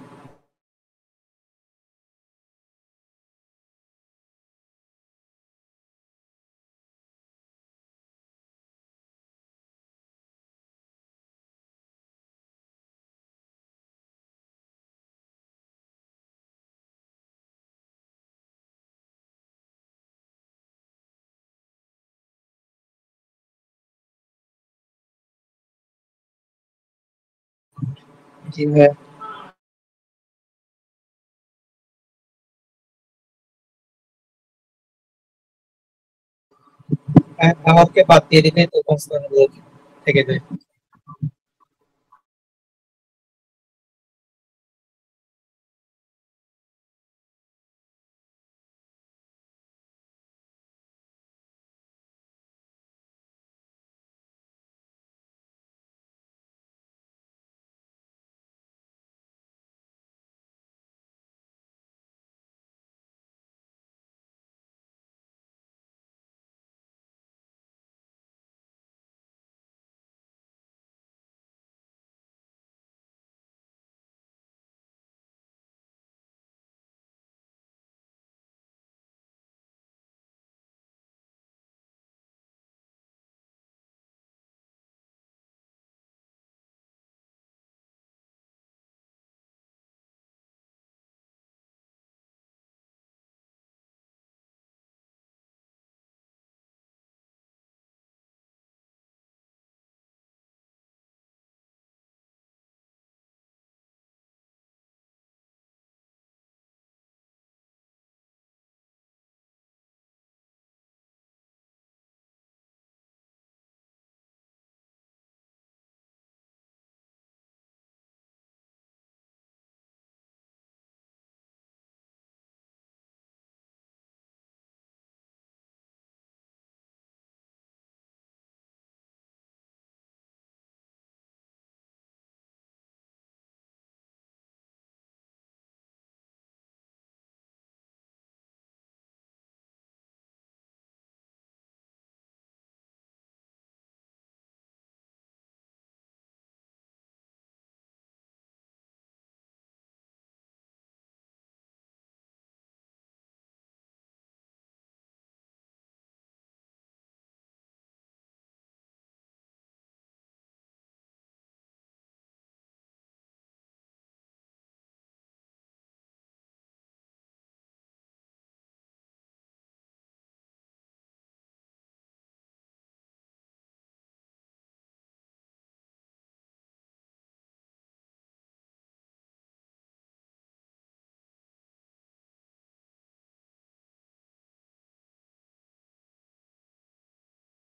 জি ভাইয়া। হ্যাঁ, ভাওয়ালকে বাদ দিয়ে দিলেই তো কনসোনেন্ট গুলো থেকে যায়।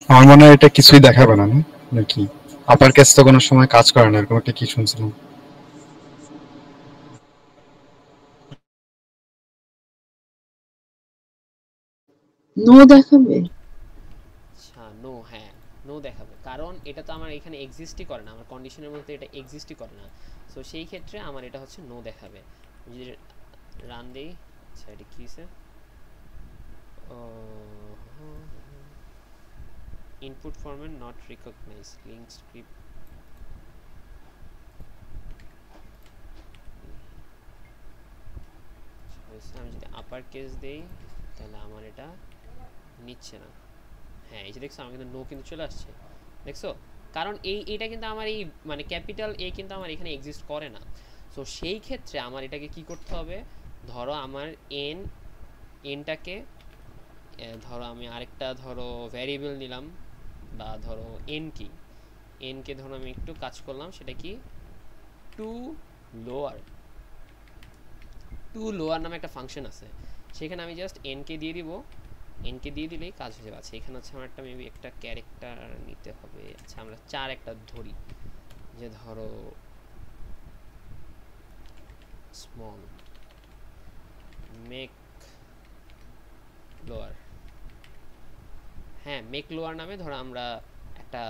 আমার মনে হয় এটা কিছুই দেখাবে না, না? নাকি আপার কেস তো কোনো সময় কাজ করে না, এরকম একটা কি শুনছিলাম। নো দেখাবে? আচ্ছা নো, হ্যাঁ নো দেখাবে, কারণ এটা তো আমার এখানে এক্সিস্টই করে না, আমার কন্ডিশনের মধ্যে এটা এক্সিস্টই করে না। সো সেই ক্ষেত্রে আমার এটা হচ্ছে নো দেখাবে। যদি রান দেই, আচ্ছা এটা কী হয়েছে, input format not recognize link script. আমি যদি আপার কেস দেই তাহলে আমার এটা নিচ্ছে না। হ্যাঁ এই যে দেখছো আমার কিন্তু নো কিন্তু চলে আসছে, দেখছো? কারণ এইটা কিন্তু আমার এই মানে ক্যাপিটাল এ কিন্তু আমার এখানে এক্সিস্ট করে না। সো সেই ক্ষেত্রে আমার এটাকে কি করতে হবে, ধরো আমার এনটাকে ধরো আমি আরেকটা ধরো ভ্যারিয়েবল নিলাম, বা ধরো এনকে ধরো আমি একটু কাজ করলাম, সেটা কি টু লোয়ার নামে একটা ফাংশন আছে, সেখানে আমি জাস্ট এনকে দিয়ে দিব, এনকে দিয়ে দিলেই কাজ হয়ে যাবে। আচ্ছা এখানে হচ্ছে আমার একটা মেবি একটা ক্যারেক্টার নিতে হবে। আচ্ছা আমরা 4 একটা ধরি, যে ধরো স্মল মেক লোয়ার, হ্যাঁ মেক লোয়ার নামে ধরো আমরা একটা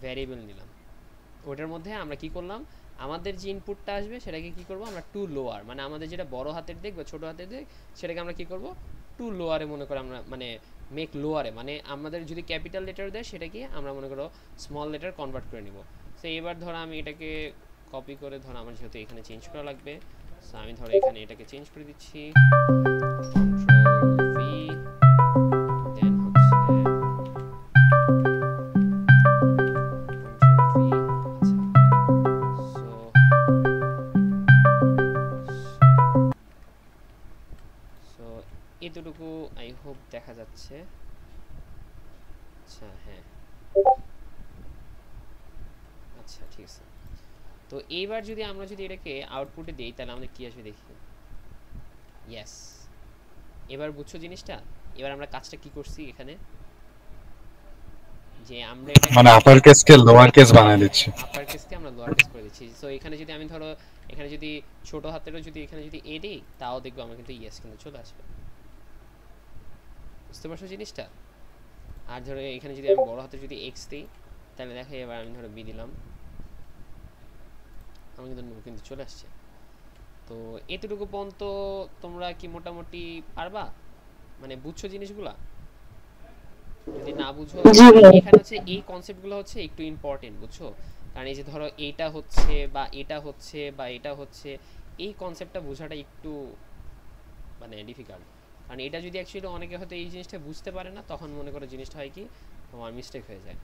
ভ্যারিয়েবল নিলাম। ওটার মধ্যে আমরা কি করলাম, আমাদের যে ইনপুটটা আসবে সেটাকে কি করব আমরা টু লোয়ার, মানে আমাদের যেটা বড় হাতের দিক বা ছোট হাতের দিক সেটাকে আমরা কি করব টু লোয়ারে মনে করে আমরা, মানে মেক লোয়ারে, মানে আমাদের যদি ক্যাপিটাল লেটার দেয় সেটাকে আমরা মনে করো স্মল লেটার কনভার্ট করে নিব। সো এবার ধরো আমি এটাকে কপি করে ধরো আমার যেহেতু এখানে চেঞ্জ করা লাগবে, সো আমি ধরো এখানে এটাকে চেঞ্জ করে দিচ্ছি, কন্ট্রোল ভি, দেন হচ্ছে কন্ট্রোল ভি। সো এতটুকু আই হোপ দেখা যাচ্ছে। আচ্ছা হ্যাঁ, আচ্ছা ঠিক আছে। তো এইবার যদি আমরা যদি এটাকে আউটপুটে দেই তাহলে আমাদের কি আসবে দেখি। ইয়েস, এবার বুঝছো জিনিসটা। এবার আমরা কাজটা কি করছি এখানে, যে আমরা এটা মানে আপার কেস কে লোয়ার কেস বানায় দিচ্ছি। আপার কেসকে আমরা লোয়ার কেস করে দিচ্ছি। সো এখানে যদি আমি ধরো এখানে যদি ছোট হাতেরও যদি এখানে যদি এ দিই, তাও দেখবো আমরা কিন্তু ইয়েস কিন্তু চলে আসবে। বুঝতে পারছো জিনিসটা। আর ধরো এখানে যদি আমি বড় হাতে যদি এক্স দিই, তাহলে দেখো এবার আমি ধরো বি দিলাম, আমার কিন্তু নো কিন্তু চলে আসছে। তো এতটুকু পর্যন্ত তোমরা কি মোটামুটি পারবা, মানে বুঝছো জিনিসগুলা? যদি না বুঝো, এখানে হচ্ছে এই কনসেপ্টগুলো হচ্ছে একটু ইম্পর্টেন্ট, বুঝছো? কারণ এই যে ধরো এইটা হচ্ছে বা এটা হচ্ছে বা এটা হচ্ছে, এই কনসেপ্টটা বোঝাটা একটু মানে ডিফিকাল্ট। কারণ এটা যদি অ্যাকচুয়ালি অনেকে হয়তো এই জিনিসটা বুঝতে পারে না, তখন মনে করো জিনিসটা হয় কি তোমার মিস্টেক হয়ে যায়,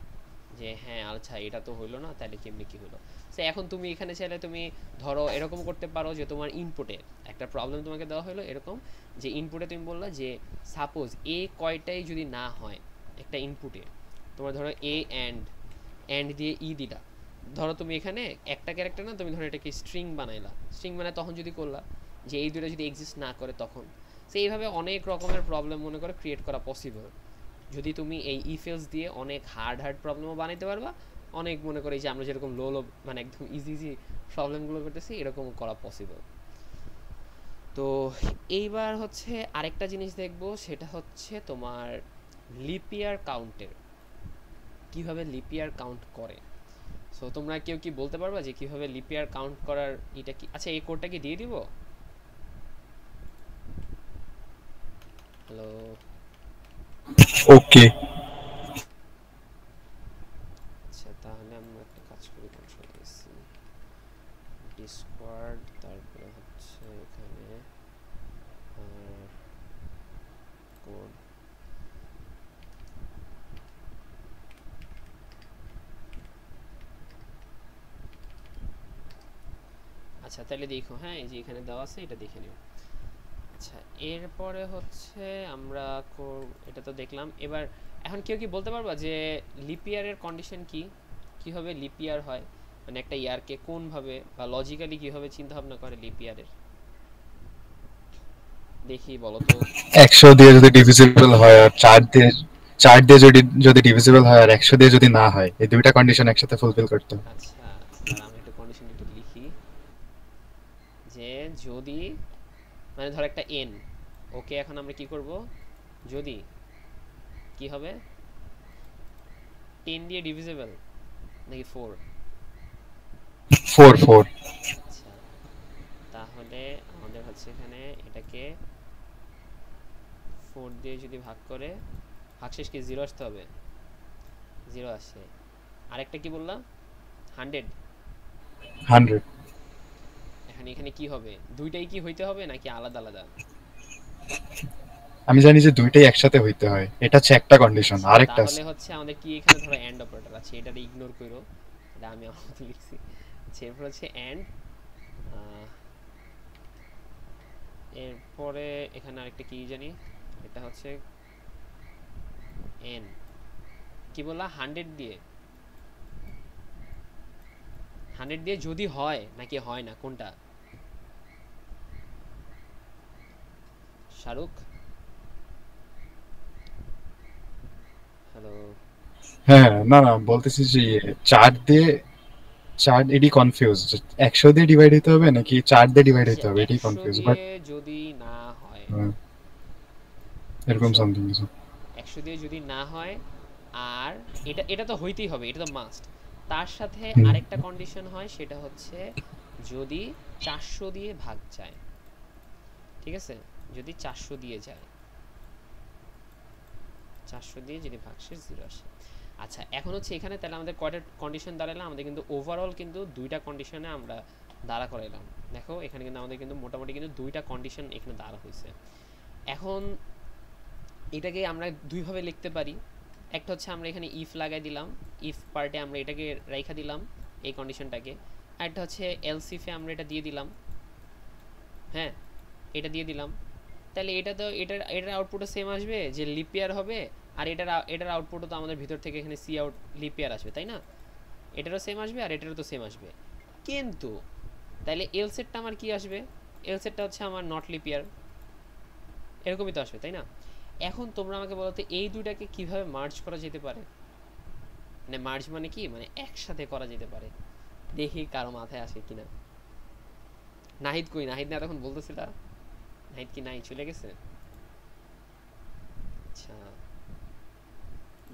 যে হ্যাঁ আচ্ছা এটা তো হইলো না, তাহলে কেমনি কি হলো। সে এখন তুমি এখানে চাইলে তুমি ধরো এরকম করতে পারো যে তোমার ইনপুটে একটা প্রবলেম তোমাকে দেওয়া হলো এরকম, যে ইনপুটে তুমি বললা যে সাপোজ এ কয়টাই যদি না হয় একটা ইনপুটে, তোমার ধরো এ অ্যান্ড দিয়ে ই দিলা, ধরো তুমি এখানে একটা ক্যারেক্টার না, তুমি ধরো এটাকে স্ট্রিং বানাইলা, স্ট্রিং বানায় তখন যদি করলা যে এই দুটো যদি এক্সিস্ট না করে তখন, সে এইভাবে অনেক রকমের প্রবলেম মনে করে ক্রিয়েট করা পসিবল। যদি তুমি এই ইফেলস দিয়ে অনেক হার্ড প্রবলেমও বানাইতে পারবা, অনেক মনে করি যে আমরা যেরকম লো মানে একদম ইজি প্রবলেমগুলো করতেছি এরকম করা পসিবল। তো এইবার হচ্ছে আরেকটা জিনিস দেখবো, সেটা হচ্ছে তোমার লিপিয়ার কাউন্টের, কিভাবে লিপিয়ার কাউন্ট করে। সো তোমরা কেউ কি বলতে পারবা যে কিভাবে লিপিয়ার কাউন্ট করার এটা কি? আচ্ছা এই কোডটা কি দিয়ে দিব? হ্যালো, ওকে আচ্ছা তাহলে আমরা একটা কাজ করি, কন্ট্রোল এসি ডিসকর্ড, তারপরে হচ্ছে এখানে কোড। আচ্ছা তাহলে দেখো, হ্যাঁ এই যে এখানে দেওয়া আছে, এটা দেখে নিও। আচ্ছা এরপরে হচ্ছে আমরা এটা তো দেখলাম। এবার এখন কেউ কি বলতে পারবা যে লিপিয়ারের কন্ডিশন কি, কিভাবে লিপিয়ার হয়, মানে একটা ইয়ারকে কোনভাবে বা লজিক্যালি কিভাবে চিন্তা ভাবনা করে লিপিয়ারের, দেখি বলো তো। 100 দিয়ে যদি ডিভিজিবল হয় আর 4 দিয়ে যদি ডিভিজিবল হয় আর 100 দিয়ে যদি না হয়, এই দুইটা কন্ডিশন একসাথে ফুলফিল করতে হবে। আচ্ছা দাঁড়া আমি একটা কন্ডিশন একটু লিখি, যে যদি মানে ধর একটা এন, ওকে এখন আমরা কি করব, যদি কি হবে 10 দিয়ে ডিভিজিবল নাকি 4? 4 আচ্ছা তাহলে আমাদের হচ্ছে এখানে এটাকে 4 দিয়ে যদি ভাগ করে, ভাগশেষ কি 0 আসতে হবে, 0 আসে। আরেকটা কি বললাম 100, এখন এখানে কি হবে, দুইটাই কি হইতে হবে নাকি আলাদা আলাদা? আমি জানি যে দুইটাই একসাথে হইতে হয়, এটা হচ্ছে একটা কন্ডিশন। আরেকটা তাহলে হচ্ছে আমাদের কি এখানে ধরো এন্ড অপারেটর আছে, এটা ইগনোর করো, এটা আমি আমার লিখছি। এরপর হচ্ছে এন্ড, এরপরে এখানে আরেকটা কি জানি, এটা হচ্ছে এন, কি বললা 100 দিয়ে, 100 দিয়ে যদি হয় নাকি হয় না, কোনটা শাহরুখ? হ্যালো, হ্যাঁ না না বলতেছি যে 4 এডি কনফিউজ, 100 দিয়ে ডিভাইড হইতে হবে নাকি 4 দিয়ে ডিভাইড হইতে হবে, এটাই 100 কনফিউজ। বাট দিয়ে যদি না হয়, এরকম সামথিং কিছু 100 দিয়ে যদি না হয়, আর এটা তো হইতেই হবে, এটা তো মাস্ট। তার সাথে আরেকটা কন্ডিশন হয়, সেটা হচ্ছে যদি 400 দিয়ে ভাগ যায়, ঠিক আছে, যদি 400 দিয়ে যায়, 400 দিয়ে যদি ভাগশেষ 0 আসে। আচ্ছা এখন হচ্ছে এখানে তাহলে আমাদের কয়টা কন্ডিশন দাঁড়ালাম, আমাদের কিন্তু ওভারঅল কিন্তু দুইটা কন্ডিশনে আমরা দাঁড়া করাইলাম। দেখো এখানে কিন্তু আমাদের কিন্তু মোটামুটি কিন্তু দুইটা কন্ডিশন এখানে দাঁড়া হয়েছে। এখন এটাকে আমরা দুইভাবে লিখতে পারি। একটা হচ্ছে আমরা এখানে ইফ লাগাই দিলাম, ইফ পার্টে আমরা এটাকে রাইখা দিলাম এই কন্ডিশনটাকে, আর একটা হচ্ছে এলস ইফে আমরা এটা দিয়ে দিলাম, হ্যাঁ এটা দিয়ে দিলাম। তাহলে এটা তো এটার আউটপুটও সেম আসবে যে লিপ ইয়ার হবে, আর এটার আউটপুটও তো আমাদের ভিতর থেকে এখানে সি আউট লিপ ইয়ার আসবে, তাই না? এটারও সেম আসবে আর এটারও তো সেম আসবে। কিন্তু তাহলে এল সেটটা আমার কি আসবে? এল সেটটা হচ্ছে আমার নট লিপ ইয়ার, এরকমই তো আসবে, তাই না? এখন তোমরা আমাকে বলো তো এই দুইটাকে কিভাবে মার্জ করা যেতে পারে? মানে মার্জ মানে কি, মানে একসাথে করা যেতে পারে। দেখি কারো মাথায় আসে কিনা। নাহিদ কই? নাহিদ না তখন বলতেছিল, নাহিদ কি নাই, চলে গেছে? আচ্ছা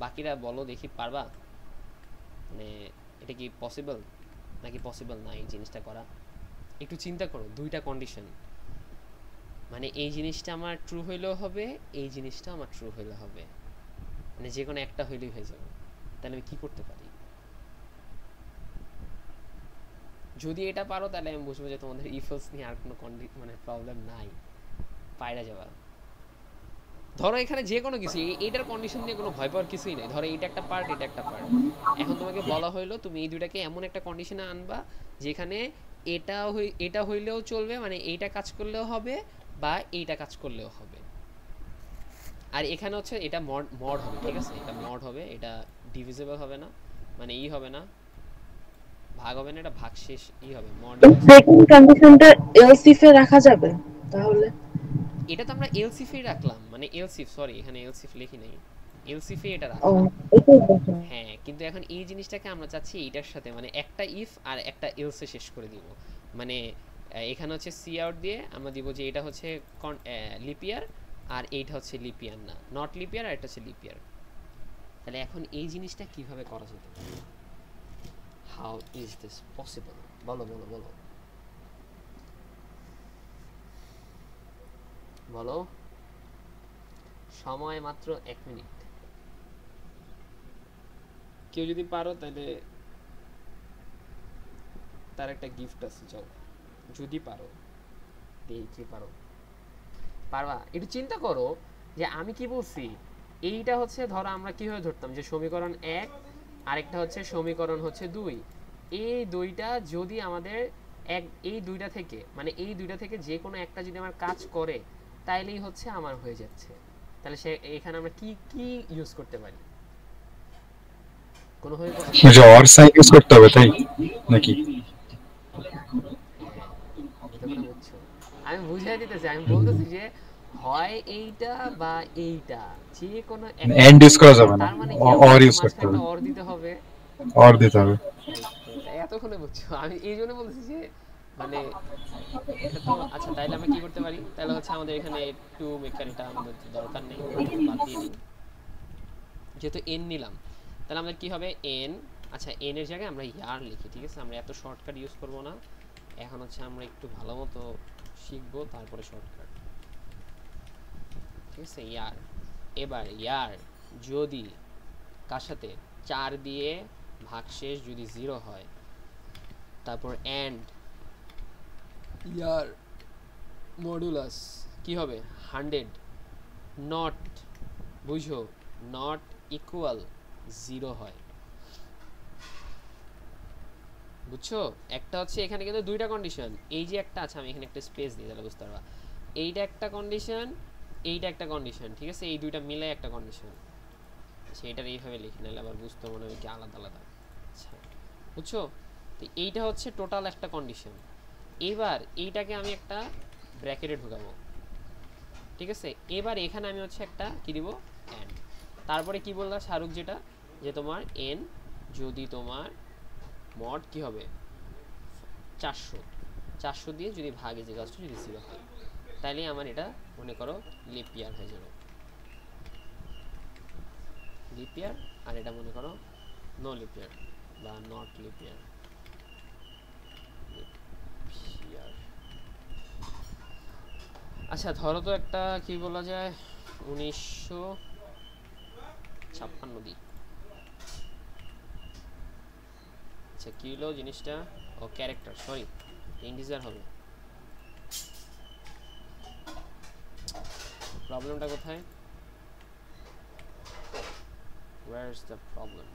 বাকিরা বলো দেখি, পারবা? মানে এটা কি পসিবল নাকি পসিবল না এই জিনিসটা করা? একটু চিন্তা করো, দুইটা কন্ডিশন, মানে এই জিনিসটা আমার ট্রু হইলেও হবে, এই জিনিসটা আমার ট্রু হইলে হবে, মানে যে কোনো একটা হইলেই হয়ে যাবে। তাহলে আমি কি করতে পারি? যদি এটা পারো তাহলে আমি বুঝবো যে তোমাদের ইফলস নিয়ে আর কোনো মানে প্রবলেম নাই, পায়রা যাবা। ধরো এখানে যে কোনো কিছু, এইটার কন্ডিশন নিয়ে কোনো ভয় পাওয়ার কিছুই নেই। ধরো এইটা একটা পার্ট, এটা একটা পার্ট। এখন তোমাকে বলা হইলো তুমি এই দুইটাকে এমন একটা কন্ডিশনে আনবা যেখানে এটা হইলেও চলবে, মানে এইটা কাজ করলেও হবে বা এইটা কাজ করলেও হবে। আর এখানে হচ্ছে এটা মড হবে, ঠিক আছে? এটা মড হবে, এটা ডিভিজিবল হবে না, মানে হবে না, ভাগ হবে না, এটা ভাগশেষ হবে মড। সেকেন্ড কন্ডিশনটা এলস ইফে রাখা যাবে তাহলে? এটা তো আমরা এলসিফে রাখলাম, মানে এলসিফ, সরি এখানে এলসিফ লিখি নাই, এলসিফে এটা ও রাখলাম। এটাই দেখো। হ্যাঁ কিন্তু এখন এই জিনিসটাকে আমরা চাচ্ছি এইটার সাথে, মানে একটা ইফ আর একটা এলসে শেষ করে দিব। মানে এখানে হচ্ছে সি আউট দিয়ে আমরা দিব যে এটা হচ্ছে লিপিয়ার আর এইটা হচ্ছে লিপিয়ার না, নট লিপিয়ার, আর এটা হচ্ছে লিপিয়ার। তাহলে এখন এই জিনিসটা কিভাবে করা যেতে পারে? How is this possible? বলো বলো বলো বলো, সময় মাত্র 1 মিনিট। কেউ যদি পারো তাহলে তার একটা গিফট আছে, যাও যদি পারো, দেখি কি পারো। পারবা? একটু চিন্তা করো যে আমি কি বলছি। এইটা হচ্ছে ধরো আমরা কিভাবে ধরতাম যে সমীকরণ 1 আরেকটা হচ্ছে সমীকরণ হচ্ছে 2, এই দুইটা যদি আমাদের এই দুইটা থেকে, মানে এই দুইটা থেকে যে কোনো একটা যদি আমার কাজ করে তাইলেই হচ্ছে আমার হয়ে যাচ্ছে। তাহলে সে এখানে আমরা কি কি ইউজ করতে পারি? কোনো ভাবে যে অর সাইন ইউজ করতে হবে তাই নাকি? আমি বুঝাই দিতেছি, আমি বলতেছি যে হয় এইটা বা এইটা, যে কোনো একটা, এন্ড ইউজ করা যাবে না, তার মানে অর ইউজ করতে হবে, একটা অর দিতে হবে, অর দিতে হবে। এতক্ষণে বুঝছো? আমি এই জন্য বলতেছি যে মানে এটা তো আচ্ছা। তাইলে আমরা কি করতে পারি? তাহলে হচ্ছে আমাদের এখানে একটু মেকানিকটা আমাদের দরকার নেই, বাদ দিয়ে দিই। যেহেতু এন নিলাম তাহলে আমাদের কি হবে? এন, আচ্ছা এন এর জায়গায় আমরা ইয়ার লিখি, ঠিক আছে? আমরা এত শর্টকাট ইউজ করব না, এখন হচ্ছে আমরা একটু ভালো মতো শিখবো তারপরে শর্টকাট, ঠিক আছে? ইয়ার, এবার ইয়ার যদি কার সাথে 4 দিয়ে ভাগশেষ যদি 0 হয়, তারপর এন্ড ইয়ার মডুলাস কি হবে? 100, নট, বুঝো, নট ইকুয়াল 0 হয়, বুঝছো? একটা হচ্ছে এখানে কিন্তু দুইটা কন্ডিশন, এই যে একটা আছে, আমি এখানে একটা স্পেস দিই তাহলে বুঝতে পারবা। এইটা একটা কন্ডিশন, এইটা একটা কন্ডিশন, ঠিক আছে? এই দুইটা মিলে একটা কন্ডিশন। সেইটার এইভাবে লিখি, নাহলে আবার বুঝতে মনে হবে কি আলাদা আলাদা। আচ্ছা বুঝছো? তো এইটা হচ্ছে টোটাল একটা কন্ডিশন। এবার এইটাকে আমি একটা ব্র্যাকেটে ঢুকাবো, ঠিক আছে? এবার এখানে আমি হচ্ছে একটা কি দিব? এন্ড। তারপরে কি বললা শাহরুখ, যেটা যে তোমার এন যদি তোমার মড কি হবে? 400 দিয়ে যদি ভাগে যে কাজটা যদি 0 হয়, তাইলে আমার এটা মনে করো লিপ ইয়ার হয়ে যাবে, লিপ ইয়ার। আর এটা মনে করো নো লিপ ইয়ার বা নট লিপ ইয়ার। আচ্ছা ধরো তো একটা কি বলা যায় 1956 দিই, আচ্ছা কি হলো জিনিসটা, ও ক্যারেক্টার, সরি ইন্টিজার হবে। প্রবলেমটা কোথায়, where is the problem?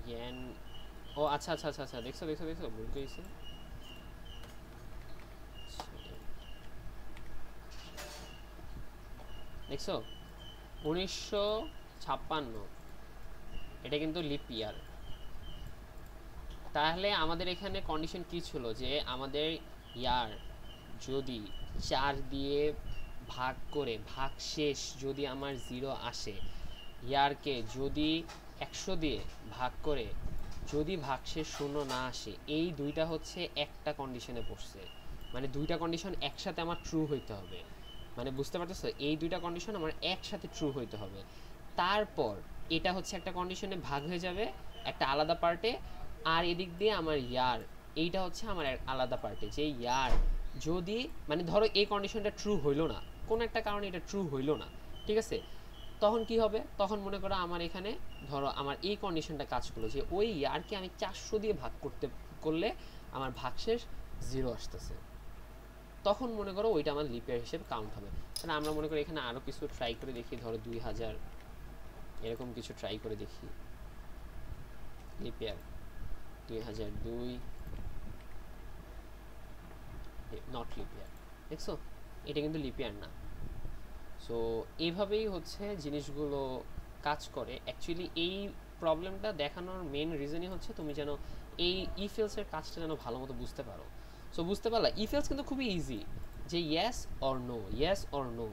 yen, ও আচ্ছা আচ্ছা আচ্ছা আচ্ছা, দেখছো দেখছো দেখছো ভুল করেছি। দেখছো 1956 এটা কিন্তু লিপ ইয়ার। তাহলে আমাদের এখানে কন্ডিশন কি ছিল, যে আমাদের ইয়ার যদি 4 দিয়ে ভাগ করে ভাগশেষ যদি আমার 0 আসে, ইয়ারকে যদি 100 দিয়ে ভাগ করে যদি ভাগশেষ 0 না আসে, এই দুইটা হচ্ছে একটা কন্ডিশনে পড়ছে, মানে দুইটা কন্ডিশন একসাথে আমার ট্রু হইতে হবে। মানে বুঝতে পারতেছো, এই দুইটা কন্ডিশন আমার একসাথে ট্রু হইতে হবে। তারপর এটা হচ্ছে একটা কন্ডিশনে ভাগ হয়ে যাবে একটা আলাদা পার্টে, আর এদিক দিয়ে আমার ইয়ার এইটা হচ্ছে আমার আলাদা পার্টে, যে ইয়ার যদি মানে ধরো এই কন্ডিশনটা ট্রু হইলো না, কোন একটা কারণে এটা ট্রু হইলো না, ঠিক আছে, তখন কি হবে, তখন মনে করো আমার এখানে ধরো আমার এই কন্ডিশনটা কাজ করলো যে ওই ইয়ারকে আমি 400 দিয়ে ভাগ করলে আমার ভাগশেষ 0 আসতেছে, তখন মনে করো ওইটা আমার লিপ ইয়ার হিসেবে কাউন্ট হবে। তাহলে আমরা মনে করি এখানে আরো কিছু ট্রাই করে দেখি, ধরো 2000 এরকম কিছু ট্রাই করে দেখি, লিপ ইয়ার 2002, নট লিপ ইয়ার, দেখছো এটা কিন্তু লিপ ইয়ার না। সো এইভাবেই হচ্ছে জিনিসগুলো কাজ করে। অ্যাকচুয়ালি এই প্রবলেমটা দেখানোর মেন রিজনই হচ্ছে তুমি যেন এই ইফেলসের কাজটা যেন ভালো মতো বুঝতে পারো। সো বুঝতে পারলা, ইফেলস কিন্তু খুবই ইজি, যে yes or no, yes or no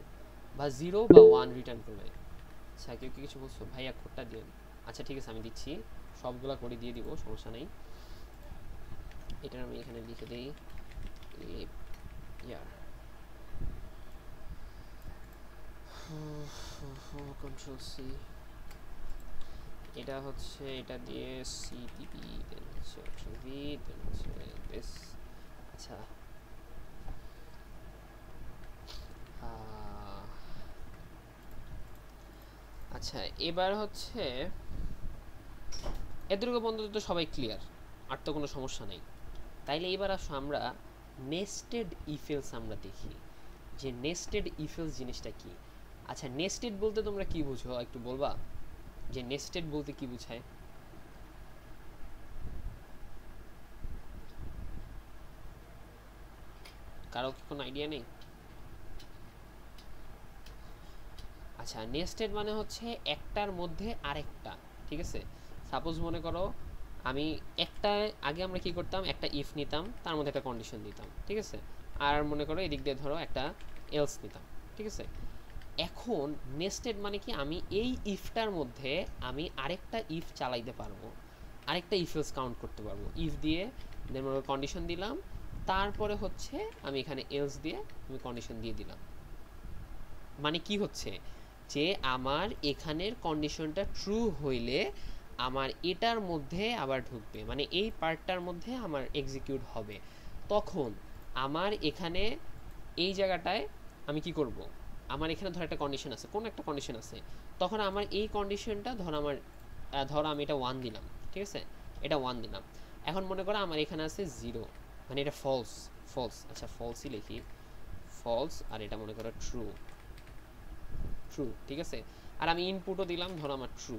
বা 0 বা 1 রিটার্ন করবে। আচ্ছা কেউ কি কিছু বলছো, ভাইয়া কোডটা দিন। আচ্ছা ঠিক আছে আমি দিচ্ছি, সবগুলা করে দিয়ে দিব, সমস্যা নেই। এটা আমি এখানে লিখে দিই, ইয়ার কন্ট্রোল সি, এটা হচ্ছে এটা দিয়ে সিটিপি, দেন হচ্ছে অপশন ভি, দেন হচ্ছে দিস। আচ্ছা আচ্ছা এবার হচ্ছে এতটুকু পর্যন্ত তো সবাই ক্লিয়ার, আর তো কোনো সমস্যা নেই। তাইলে এবার আসো আমরা নেস্টেড ইফেলস আমরা দেখি, যে নেস্টেড ইফেলস জিনিসটা কি। আচ্ছা নেস্টেড বলতে তোমরা কি বুঝো একটু বলবা, যে নেস্টেড বলতে কি বোঝায়? কারো কি কোনো আইডিয়া নেই? আচ্ছা নেস্টেড মানে হচ্ছে একটার মধ্যে আরেকটা, ঠিক আছে। সাপোজ মনে করো আমি একটা আগে আমরা কি করতাম, একটা ইফ নিতাম, তার মধ্যে একটা কন্ডিশন দিতাম, ঠিক আছে, আর মনে করো এদিক দিয়ে ধরো একটা এলস নিতাম, ঠিক আছে। এখন নেস্টেড মানে কি, আমি এই ইফটার মধ্যে আমি আরেকটা ইফ চালাইতে পারবো, আরেকটা ইফ এলস কাউন্ট করতে পারবো। ইফ দিয়ে দেন কন্ডিশন দিলাম, তারপরে হচ্ছে আমি এখানে এলস দিয়ে আমি কন্ডিশন দিয়ে দিলাম। মানে কি হচ্ছে, যে আমার এখানের কন্ডিশনটা ট্রু হইলে আমার এটার মধ্যে আবার ঢুকবে, মানে এই পার্টটার মধ্যে আমার এক্সিকিউট হবে। তখন আমার এখানে এই জায়গাটায় আমি কি করব, আমার এখানে ধর একটা কন্ডিশন আছে, কোন একটা কন্ডিশন আছে, তখন আমার এই কন্ডিশনটা ধর আমি এটা 1 দিলাম, ঠিক আছে, এটা 1 দিলাম। এখন মনে করো আমার এখানে আছে 0, মানে এটা ফলস, ফলস, আচ্ছা ফলসই লিখি, ফলস, আর এটা মনে করো ট্রু, ট্রু, ঠিক আছে। আর আমি ইনপুটও দিলাম, ধরো আমার ট্রু,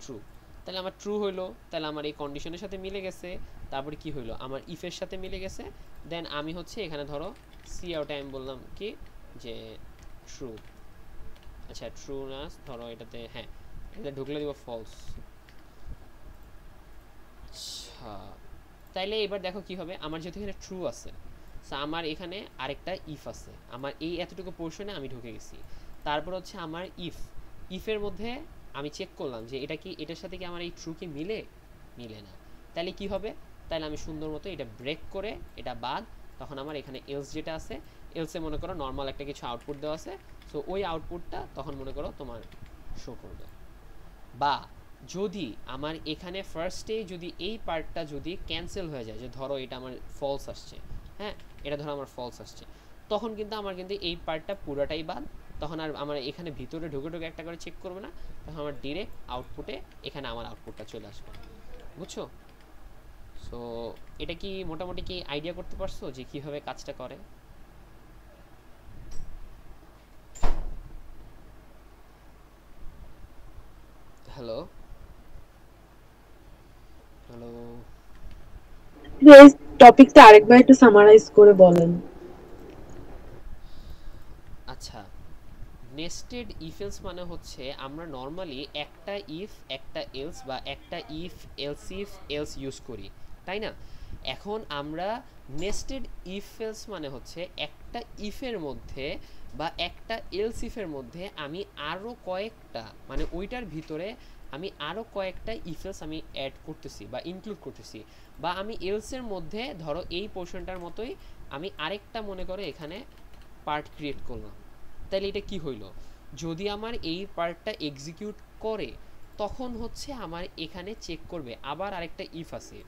ট্রু, তাহলে আমার ট্রু হইলো, তাহলে আমার এই কন্ডিশনের সাথে মিলে গেছে। তারপরে কি হইলো, আমার ইফের সাথে মিলে গেছে। দেন আমি হচ্ছে এখানে ধরো সি আউট আমি বললাম কি, যে ট্রু, আচ্ছা ট্রু না, ধরো এটাতে হ্যাঁ এটা ঢুকলে দিব ফলস। আচ্ছা তাইলে এবার দেখো কি হবে, আমার যেহেতু এখানে ট্রু আছে, আমার এখানে আরেকটা ইফ আছে, আমার এই এতটুকু পোর্শনে আমি ঢুকে গেছি। তারপর হচ্ছে আমার ইফের মধ্যে আমি চেক করলাম যে এটা কি, এটার সাথে কি আমার এই ট্রু কি মিলে না, তাহলে কি হবে, তাহলে আমি সুন্দর মতো এটা ব্রেক করে এটা বাদ, তখন আমার এখানে এলস যেটা আছে, এলসে মনে করো নর্মাল একটা কিছু আউটপুট দেওয়া আছে, সো ওই আউটপুটটা তখন মনে করো তোমার শো করবে। বা যদি আমার এখানে ফার্স্টে যদি এই পার্টটা যদি ক্যান্সেল হয়ে যায়, যে ধরো এটা আমার ফলস আসছে, হ্যাঁ এটা ধরো আমার ফলস আসছে, তখন কিন্তু আমার কিন্তু এই পার্টটা পুরোটাই বাদ, তখন আর আমার এখানে ভিতরে ঢুকে ঢুকে একটা করে চেক করবে না, তখন আমার ডিরেক্ট আউটপুটে এখানে আমার আউটপুটটা চলে আসবে। বুঝছো? সো এটা কি মোটামুটি কি আইডিয়া করতে পারছো যে কিভাবে কাজটা করে? হ্যালো হ্যালো এই টপিকটা আরেকবার একটু সামারাইজ করে বলেন। আচ্ছা, নেস্টেড ইফ এলস মানে হচ্ছে আমরা নর্মালি একটা ইফ একটা এলস বা একটা ইফ এলস ইউজ করি, তাই না? এখন আমরা নেস্টেড ইফ এলস মানে হচ্ছে একটা ইফের মধ্যে বা একটা এলস ইফের মধ্যে আমি আরও কয়েকটা মানে ওইটার ভিতরে আমি আরও কয়েকটা ইফ এলস আমি অ্যাড করতেছি বা ইনক্লুড করতেছি, বা আমি এলসের মধ্যে ধরো এই পোর্শনটার মতোই আমি আরেকটা মনে করো এখানে পার্ট ক্রিয়েট করলাম। তাহলে এটা কি হইল, যদি আমার এই পার্টটা এক্সিকিউট করে তখন হচ্ছে আমার এখানে চেক করবে আবার আরেকটা ইফ আছে,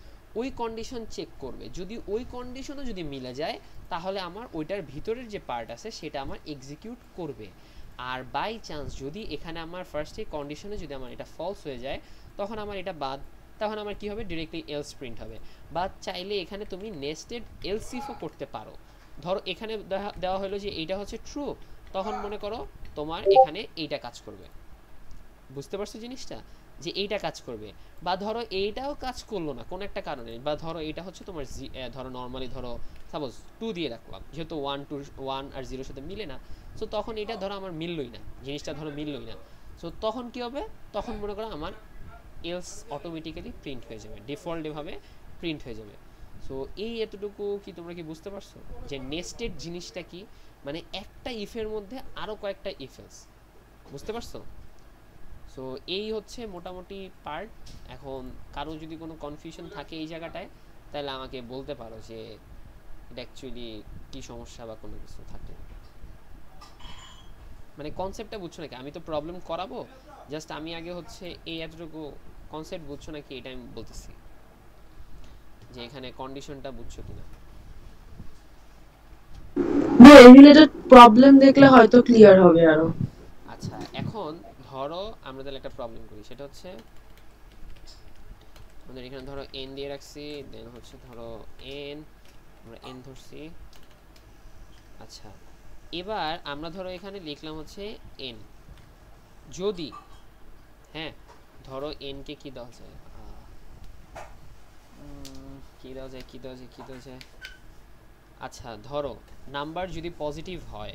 ওই কন্ডিশন চেক করবে, যদি ওই কন্ডিশনও যদি মিলে যায় তাহলে আমার ওইটার ভিতরের যে পার্ট আছে সেটা আমার এক্সিকিউট করবে। আর বাই চান্স যদি এখানে আমার ফার্স্টে কন্ডিশনে যদি আমার এটা ফলস হয়ে যায় তখন আমার এটা বাদ, তখন আমার কি হবে ডিরেক্টলি এলস প্রিন্ট হবে। বা চাইলে এখানে তুমি নেস্টেড এলস ইফও করতে পারো। ধরো এখানে দেওয়া হলো যে এইটা হচ্ছে ট্রু, তখন মনে করো তোমার এখানে এইটা কাজ করবে। বুঝতে পারছো জিনিসটা, যে এইটা কাজ করবে। বা ধরো এইটাও কাজ করলো না কোনো একটা কারণে, বা ধরো এইটা হচ্ছে তোমার ধরো নর্মালি ধরো সাপোজ 2 দিয়ে রাখলাম, যেহেতু 1 আর 0 সাথে মিলে না, সো তখন এটা ধরো আমার মিললই না, জিনিসটা ধরো মিললই না, সো তখন কি হবে, তখন মনে করো আমার এলস অটোমেটিক্যালি প্রিন্ট হয়ে যাবে, ডিফল্টভাবে প্রিন্ট হয়ে যাবে। সো এই এতটুকু কি তোমরা কি বুঝতে পারছো যে নেস্টেড জিনিসটা কি, মানে একটা ইফের মধ্যে আরও কয়েকটা ইফ এলস। বুঝতে পারছো? সো এই হচ্ছে মোটামুটি পার্ট। এখন কারো যদি কোনো কনফিউশন থাকে এই জায়গাটায় তাহলে আমাকে বলতে পারো যে এটা অ্যাকচুয়ালি কী সমস্যা বা কোনো কিছু থাকে, মানে কনসেপ্টটা বুঝছো নাকি? আমি তো প্রবলেম করাবো, জাস্ট আমি আগে হচ্ছে এই এতটুকু কনসেপ্ট বুঝছো নাকি এটা আমি বলতেছি, যে এখানে কন্ডিশনটা বুঝছো কিনা। এই রিলেটেড প্রবলেম দেখলে হয়তো ক্লিয়ার হবে আরো। আচ্ছা, এখন ধরো আমরা তাহলে একটা প্রবলেম করি, সেটা হচ্ছে আমাদের এখানে ধরো n দিয়ে রাখছি, দেন হচ্ছে ধরো n, আমরা n ধরছি। আচ্ছা, এবার আমরা ধরো এখানে লিখলাম হচ্ছে n, যদি হ্যাঁ ধরো n কে কি দেওয়া যায়, কি দেওয়া যায়, আচ্ছা ধরো নাম্বার যদি পজিটিভ হয়,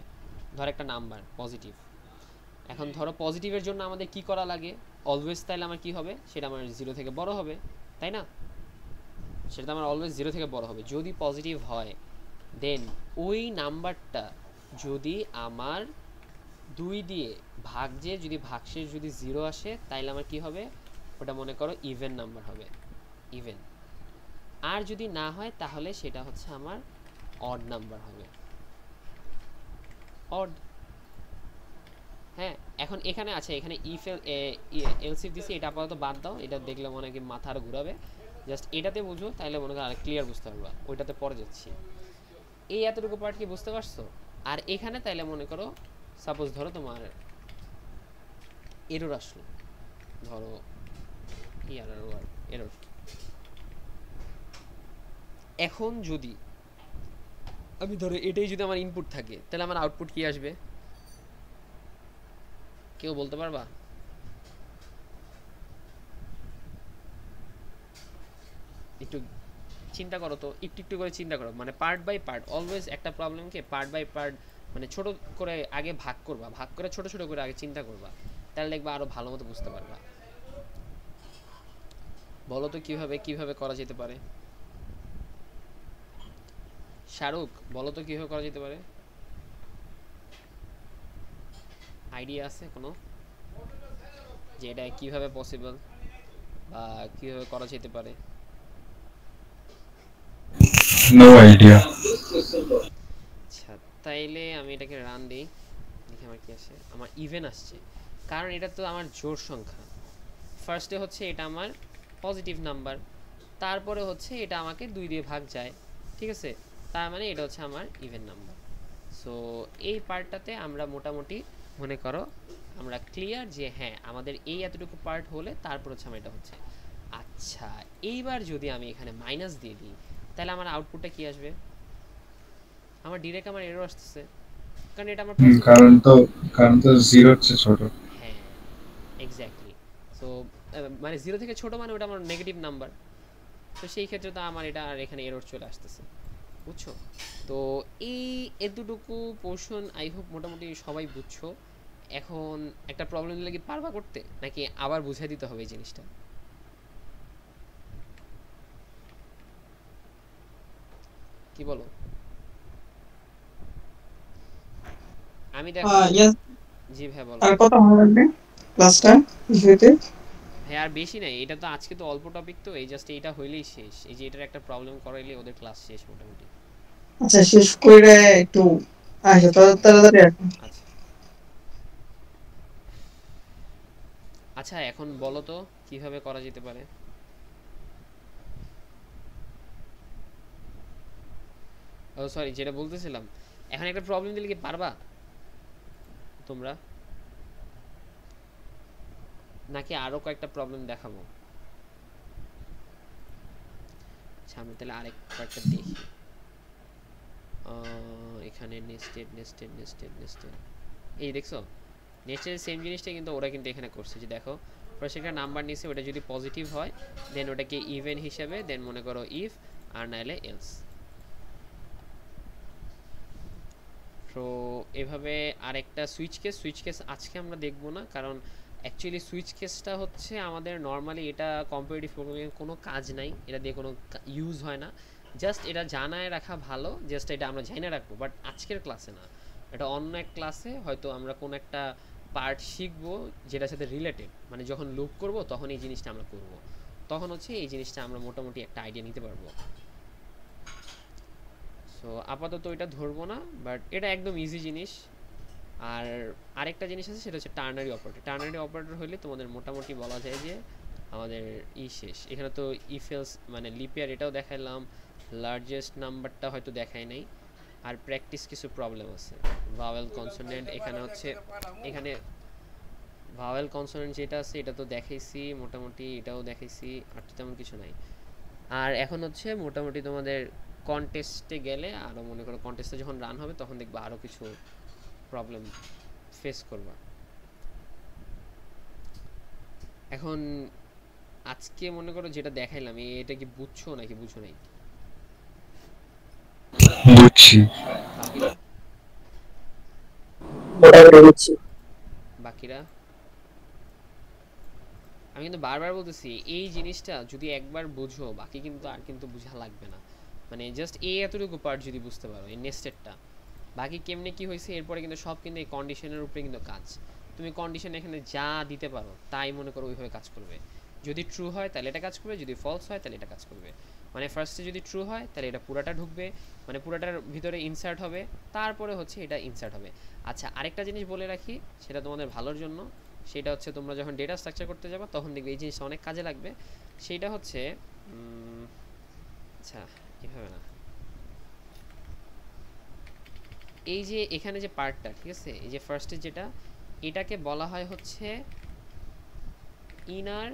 ধর একটা নাম্বার পজিটিভ, এখন ধরো পজিটিভের জন্য আমাদের কি করা লাগে, অলওয়েজ তাইলে আমার কি হবে, সেটা আমার 0 থেকে বড় হবে, তাই না? সেটা আমার অলওয়েজ 0 থেকে বড় হবে যদি পজিটিভ হয়। দেন ওই নাম্বারটা যদি আমার 2 দিয়ে ভাগ যে যদি ভাগশেষ যদি 0 আসে তাইলে আমার কি হবে, ওটা মনে করো ইভেন নাম্বার হবে, ইভেন। আর যদি না হয় তাহলে সেটা হচ্ছে আমার অড নাম্বার হবে, অড। হ্যাঁ, এখন এখানে আছে, এখানে ইফ এলস ইফ দিছি, এটা আপাতত বাদ দাও, এটা দেখলে মনে হয় মাথা আর ঘুরাবে, জাস্ট এটাতে বুঝো তাহলে মনে করো আর ক্লিয়ার বুঝতে পারবা, ওইটাতে পরে যাচ্ছি। এই এতটুকু পার্ট কি বুঝতে পারছো? আর এখানে তাইলে মনে করো সাপোজ ধরো তোমার এরর আসলো, ধরো এরর, এখন যদি আমি ধরো এটাই যদি আমার ইনপুট থাকে তাহলে আমার আউটপুট কি আসবে, কেউ বলতে পারবা? একটু চিন্তা করো তো, একটু করে চিন্তা করো, মানে পার্ট বাই পার্ট, অলওয়েজ একটা প্রবলেমকে পার্ট বাই পার্ট মানে ছোট করে আগে ভাগ করবা, ভাগ করে ছোট ছোট করে আগে চিন্তা করবা, তাহলে দেখবা আরো ভালো মতো বুঝতে পারবা। বলো তো কিভাবে করা যেতে পারে? শাহরুখ বলো তো কিভাবে করা যেতে পারে, আইডিয়া আছে কোনো যে এটা কিভাবে পসিবল বা কিভাবে করা যেতে পারে? No idea. আচ্ছা, তাইলে আমি এটাকে রান দিই, দেখি আমার কি আসে। আমার ইভেন আসছে, কারণ এটা তো আমার জোড় সংখ্যা। ফার্স্টে হচ্ছে এটা আমার পজিটিভ নাম্বার, তারপরে হচ্ছে এটা আমাকে 2 দিয়ে ভাগ যায়, ঠিক আছে, তার মানে এটা হচ্ছে আমার ইভেন নাম্বার। সো এই পার্টটাতে আমরা মোটামুটি মনে করো আমরা ক্লিয়ার যে হ্যাঁ আমাদের এই এতটুকু পার্ট হলে তারপর হচ্ছে আমার এটা হচ্ছে। আচ্ছা এইবার যদি আমি এখানে মাইনাস দিয়ে দিই তাহলে আমার আউটপুটটা কি আসবে? আমার ডিরেক্ট আমার এরর আসতেছে, কারণ এটা আমার পসিবল না। কারণ তো 0 হচ্ছে ছোট। হ্যাঁ এক্স্যাক্টলি। সো মানে 0 থেকে ছোট মানে ওটা আমার নেগেটিভ নাম্বার, তো সেই ক্ষেত্রে তো আমার এটা আর এখানে এরর চলে আসতেছে, বুঝছো? তো এই এতটুকু পোর্শন আই হোপ মোটামুটি সবাই বুঝছো। এখন একটা প্রবলেম দিলে কি পারবা করতে, নাকি আবার বুঝাই দিতে হবে এই জিনিসটা? কি বলো? আমি দেখো, ইয়েস। জি ভাই বলো। আর কত ভালো লাগবে ক্লাসটা ইস্যুতে? হ্যাঁ আর বেশি নাই, এটা তো আজকে তো অল্প টপিক, তো এই জাস্ট এইটা হইলেই শেষ। এই যে এটার একটা প্রবলেম করাইলে ওদের ক্লাস শেষ মোটামুটি। আচ্ছা শেষ করে একটু আসো তাড়াতাড়ি আসো। আচ্ছা আচ্ছা এখন বলো তো কিভাবে করা যেতে পারে? ও সরি, যেটা বলতেছিলাম, এখন একটা প্রবলেম দিলে কি পারবা তোমরা, নাকি আরো কয়েকটা প্রবলেম দেখাবো? আচ্ছা আমি তাহলে আরেক কয়েকটা দেখি। এখানে নেস্টেড নেস্টেড নেস্টেড নেস্টেড, এই দেখছো নেস্টেড সেম জিনিসটা কিন্তু ওরা কিন্তু এখানে করছে। যে দেখো ফার্স্ট একটা নাম্বার নিছে, ওটা যদি পজিটিভ হয় দেন ওটাকে ইভেন হিসেবে, দেন মনে করো ইফ, আর নাইলে এলস। তো এভাবে আরেকটা সুইচ কেস আজকে আমরা দেখবো না, কারণ অ্যাকচুয়ালি সুইচ কেসটা হচ্ছে আমাদের নর্মালি এটা কম্পিটিটিভ প্রোগ্রামিং কোনো কাজ নাই, এটা দিয়ে কোনো ইউজ হয় না। জাস্ট এটা জানায় রাখা ভালো, জাস্ট এটা আমরা জানিয়ে রাখবো, বাট আজকের ক্লাসে না, এটা অন্য এক ক্লাসে হয়তো আমরা কোনো একটা পার্ট শিখবো যেটার সাথে রিলেটেড, মানে যখন লুপ করব তখন এই জিনিসটা আমরা করব, তখন হচ্ছে এই জিনিসটা আমরা মোটামুটি একটা আইডিয়া নিতে পারবো। সো আপাতত এটা ধরবো না, বাট এটা একদম ইজি জিনিস। আর আরেকটা জিনিস আছে, সেটা হচ্ছে টার্নারি অপারেটর। টার্নারি অপারেটর হলে তোমাদের মোটামুটি বলা যায় যে আমাদের শেষ। এখানে তো ইফেলস মানে লিপিয়ার এটাও দেখাইলাম, লার্জেস্ট নাম্বারটা হয়তো দেখাই নাই। আর প্র্যাকটিস কিছু প্রবলেম আছে, ভাওয়েল কনসোনেন্ট এখানে হচ্ছে, এখানে ভাওয়েল কনসোনেন্ট যেটা আছে এটা তো দেখাইছি মোটামুটি, এটাও দেখাইছি, আর তো তেমন কিছু নাই। আর এখন হচ্ছে মোটামুটি তোমাদের কন্টেস্টে গেলে আরও মনে করো কন্টেস্টে যখন রান হবে তখন দেখবা আরও কিছু প্রবলেম ফেস করবা। এখন আজকে মনে করো যেটা দেখাইলাম এটা কি বুঝছো নাকি বুঝো নাই? বুঝছি। বাকিরা মোটামুটি বুঝছি। বাকিরা আমি কিন্তু বারবার বলতেছি এই জিনিসটা যদি একবার বুঝো বাকি কিন্তু আর কিন্তু বোঝা লাগবে না। মানে জাস্ট এই এতটুকু পার্ট যদি বুঝতে পারো এই নেস্টেডটা, বাকি কেমনে কি হয়েছে এরপরে কিন্তু সব কিন্তু এই কন্ডিশনের উপরে কিন্তু কাজ। তুমি কন্ডিশন এখানে যা দিতে পারো তাই মনে করো ওইভাবে কাজ করবে। যদি ট্রু হয় তাহলে এটা কাজ করবে, যদি ফলস হয় তাহলে এটা কাজ করবে। মানে ফার্স্টে যদি ট্রু হয় তাহলে এটা পুরাটা ঢুকবে, মানে পুরাটার ভিতরে ইনসার্ট হবে, তারপরে হচ্ছে এটা ইনসার্ট হবে। আচ্ছা আরেকটা জিনিস বলে রাখি, সেটা তোমাদের ভালোর জন্য, সেটা হচ্ছে তোমরা যখন ডেটা স্ট্রাকচার করতে যাবে তখন দেখবে এই জিনিসটা অনেক কাজে লাগবে। সেইটা হচ্ছে আচ্ছা এভাবে না, এই যে এখানে যে পার্টটা ঠিক আছে, এই যে ফার্স্টে যেটা, এটাকে বলা হয় হচ্ছে ইনার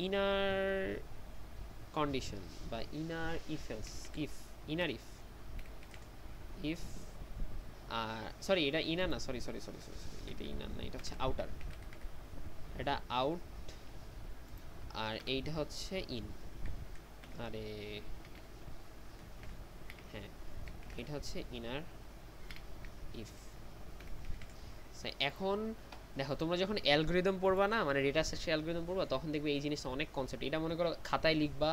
ইনার কন্ডিশন বা inner if else if, inner if if sorry এটা ইনার না, সরি সরি সরি সরি এটা ইনার না, এটা হচ্ছে আউটার, এটা আউট, আর এইটা হচ্ছে ইন। আরে হ্যাঁ এটা হচ্ছে ইনার ইফ। এখন দেখো তোমরা যখন অ্যালগরিদম পড়বা না, মানে ডেটা স্ট্রাকচার অ্যালগরিদম পড়বা, তখন দেখবে এই জিনিসটা অনেক কনসেপ্ট। এটা মনে করো খাতায় লিখবা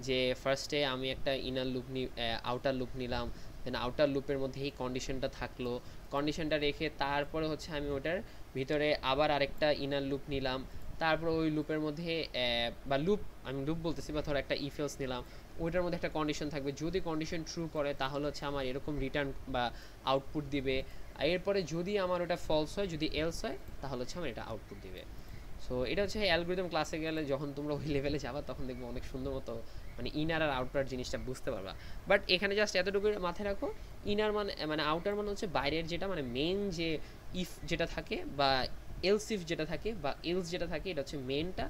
যে ফার্স্টে আমি একটা ইনার লুপ আউটার লুপ নিলাম, দেন আউটার লুপের মধ্যে এই কন্ডিশনটা থাকলো, কন্ডিশনটা রেখে তারপরে হচ্ছে আমি ওটার ভিতরে আবার আরেকটা ইনার লুপ নিলাম, তারপর ওই লুপের মধ্যে বা লুপ আমি লুপ বলতেছি, বা ধরো একটা ইফেলস নিলাম, ওইটার মধ্যে একটা কন্ডিশন থাকবে, যদি কন্ডিশন ট্রু করে তাহলে হচ্ছে আমার এরকম রিটার্ন বা আউটপুট দিবে, এরপরে যদি আমার ওটা ফলস হয়, যদি এলস হয় তাহলে হচ্ছে আমার এটা আউটপুট দিবে। সো এটা হচ্ছে অ্যালগরিদম ক্লাসে গেলে যখন তোমরা ওই লেভেলে যাবা তখন দেখবে অনেক সুন্দর মতো মানে ইনার আর আউটার জিনিসটা বুঝতে পারবা। বাট এখানে জাস্ট এতটুকু মাথায় রাখো, ইনার মানে আউটার মানে হচ্ছে বাইরের যেটা মানে মেন যে ইফ যেটা থাকে বা এলস ইফ যেটা থাকে বা এলস যেটা থাকে এটা হচ্ছে মেনটা,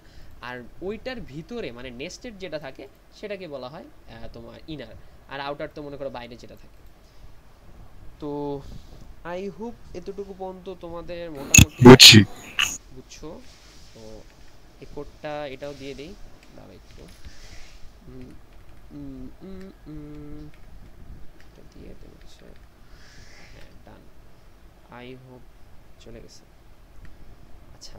আর ওইটার ভিতরে মানে নেস্টেড যেটা থাকে সেটাকে বলা হয় তোমার ইনার, আর আউটার তো মনে করো বাইরে যেটা থাকে। তো আই হোপ এতটুকু পর্যন্ত তোমাদের মোটামুটি বুঝছি। বুঝছো। তো এই কোডটা এটাও দিয়ে দিই, দাঁড়া একটু এটা দিয়ে হচ্ছে হ্যাঁ ডান, আই হোপ চলে গেছে। আচ্ছা,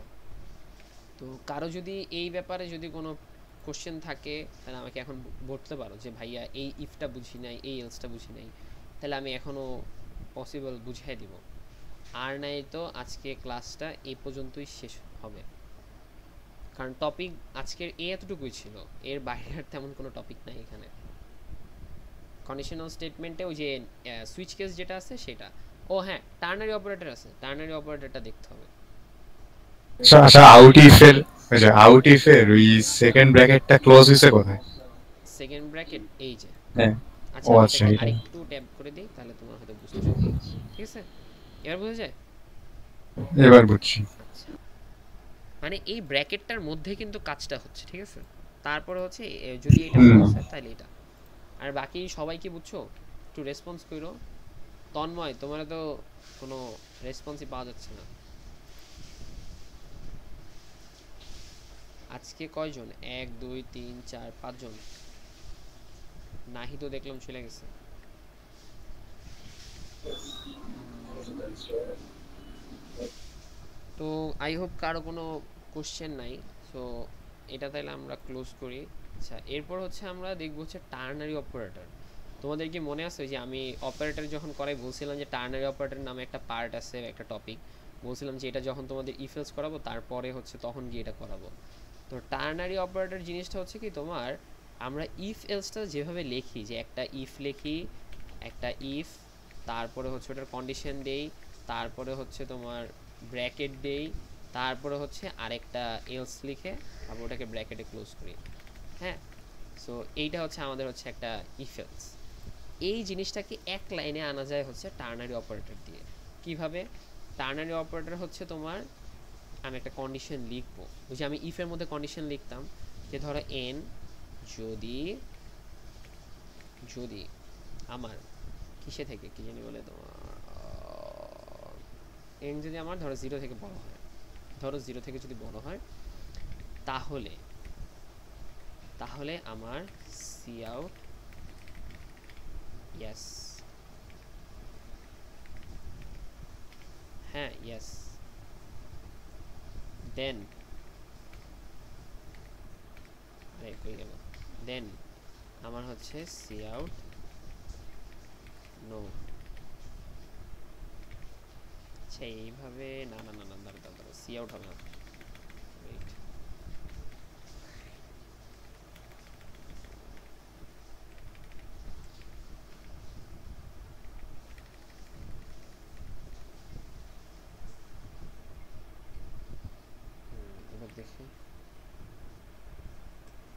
তো কারো যদি এই ব্যাপারে যদি কোনো কোশ্চেন থাকে তাহলে আমাকে এখন বলতে পারো যে ভাইয়া এই ইফটা বুঝি নাই, এই এলসটা বুঝি নাই, তাহলে আমি এখনও পসিবল বুঝিয়ে দিব। আর নাই তো আজকে ক্লাসটা এই পর্যন্তই শেষ হবে, কারণ টপিক আজকের এতটুকুই ছিল, এর বাইরে আর তেমন কোনো টপিক নাই এখানে। কন্ডিশনাল স্টেটমেন্টে ওই যে সুইচ কেস যেটা আছে সেটা, ও হ্যাঁ টার্নারি অপারেটর আছে, টার্নারি অপারেটরটা দেখতে হবে। আচ্ছা আচ্ছা, আউট ইফের ওই সেকেন্ড ব্র্যাকেটটা ক্লোজ হইছে কোথায়? সেকেন্ড ব্র্যাকেট এই যে, হ্যাঁ। আচ্ছা ও আমি আচ্ছা, এটাকে এটা। আরেকটু ট্যাপ করে দিই তাহলে তোমার হয়তো বুঝতে সুবিধা হবে। ঠিক আছে, এবার বোঝা যায়? এবার বুঝছি। আচ্ছা, মানে এই ব্র্যাকেটটার মধ্যে কিন্তু কাজটা হচ্ছে, ঠিক আছে? তারপরে হচ্ছে যদি এটা ফলস হয় তাহলে এটা, আর বাকি সবাই কি বুঝছো? একটু রেসপন্স করো। তন্ময়, তোমার তো কোনো রেসপন্সই পাওয়া যাচ্ছে না। আজকে কয়জন? 1 2 3 4 5 জন। নাহি তো দেখলাম চলে গেছে। তো আই হোপ কারো কোনো কোশ্চেন নাই। সো এটা তাহলে আমরা ক্লোজ করি। আচ্ছা, এরপর হচ্ছে আমরা দেখব হচ্ছে টার্নারি অপারেটর। তোমাদের কি মনে আছে যে আমি অপারেটর যখন করাই বলছিলাম যে টার্নারি অপারেটর নামে একটা পার্ট আছে, একটা টপিক বলছিলাম যে এটা যখন তোমাদের ইফ এলস করাবো তারপরে হচ্ছে তখন গিয়ে এটা করাবো। তো টার্নারি অপারেটর জিনিসটা হচ্ছে কি তোমার, আমরা ইফ এলসটা যেভাবে লিখি যে একটা ইফ লিখি, একটা ইফ, তারপরে হচ্ছে ওটার কন্ডিশন দেই, তারপরে হচ্ছে তোমার ব্র্যাকেট দেই, তারপরে হচ্ছে আরেকটা এলস লিখে আবার ওটাকে ব্র্যাকেটে ক্লোজ করি। হ্যাঁ, সো এইটা হচ্ছে আমাদের হচ্ছে একটা ইফ এলস। এই জিনিসটাকে এক লাইনে আনা যায় হচ্ছে টার্নারি অপারেটর দিয়ে। কিভাবে? টার্নারি অপারেটর হচ্ছে তোমার, আমি একটা কন্ডিশন লিখবো, ওই যে আমি ইফের মধ্যে কন্ডিশন লিখতাম যে ধরো এন যদি যদি আমার কিসে থেকে কি জানি বলে তোমার এন যদি আমার ধরো 0 থেকে বড় হয়, ধরো 0 থেকে যদি বড় হয় তাহলে তাহলে আমার সি আউট ইয়েস, হ্যাঁ ইয়েস, দেন আরে কই গেল, দেন আমার হচ্ছে সি আউট নো। আচ্ছা এইভাবে না না না না দাঁড়া সি আউট হবে না, ওয়েট, এবার দেখি।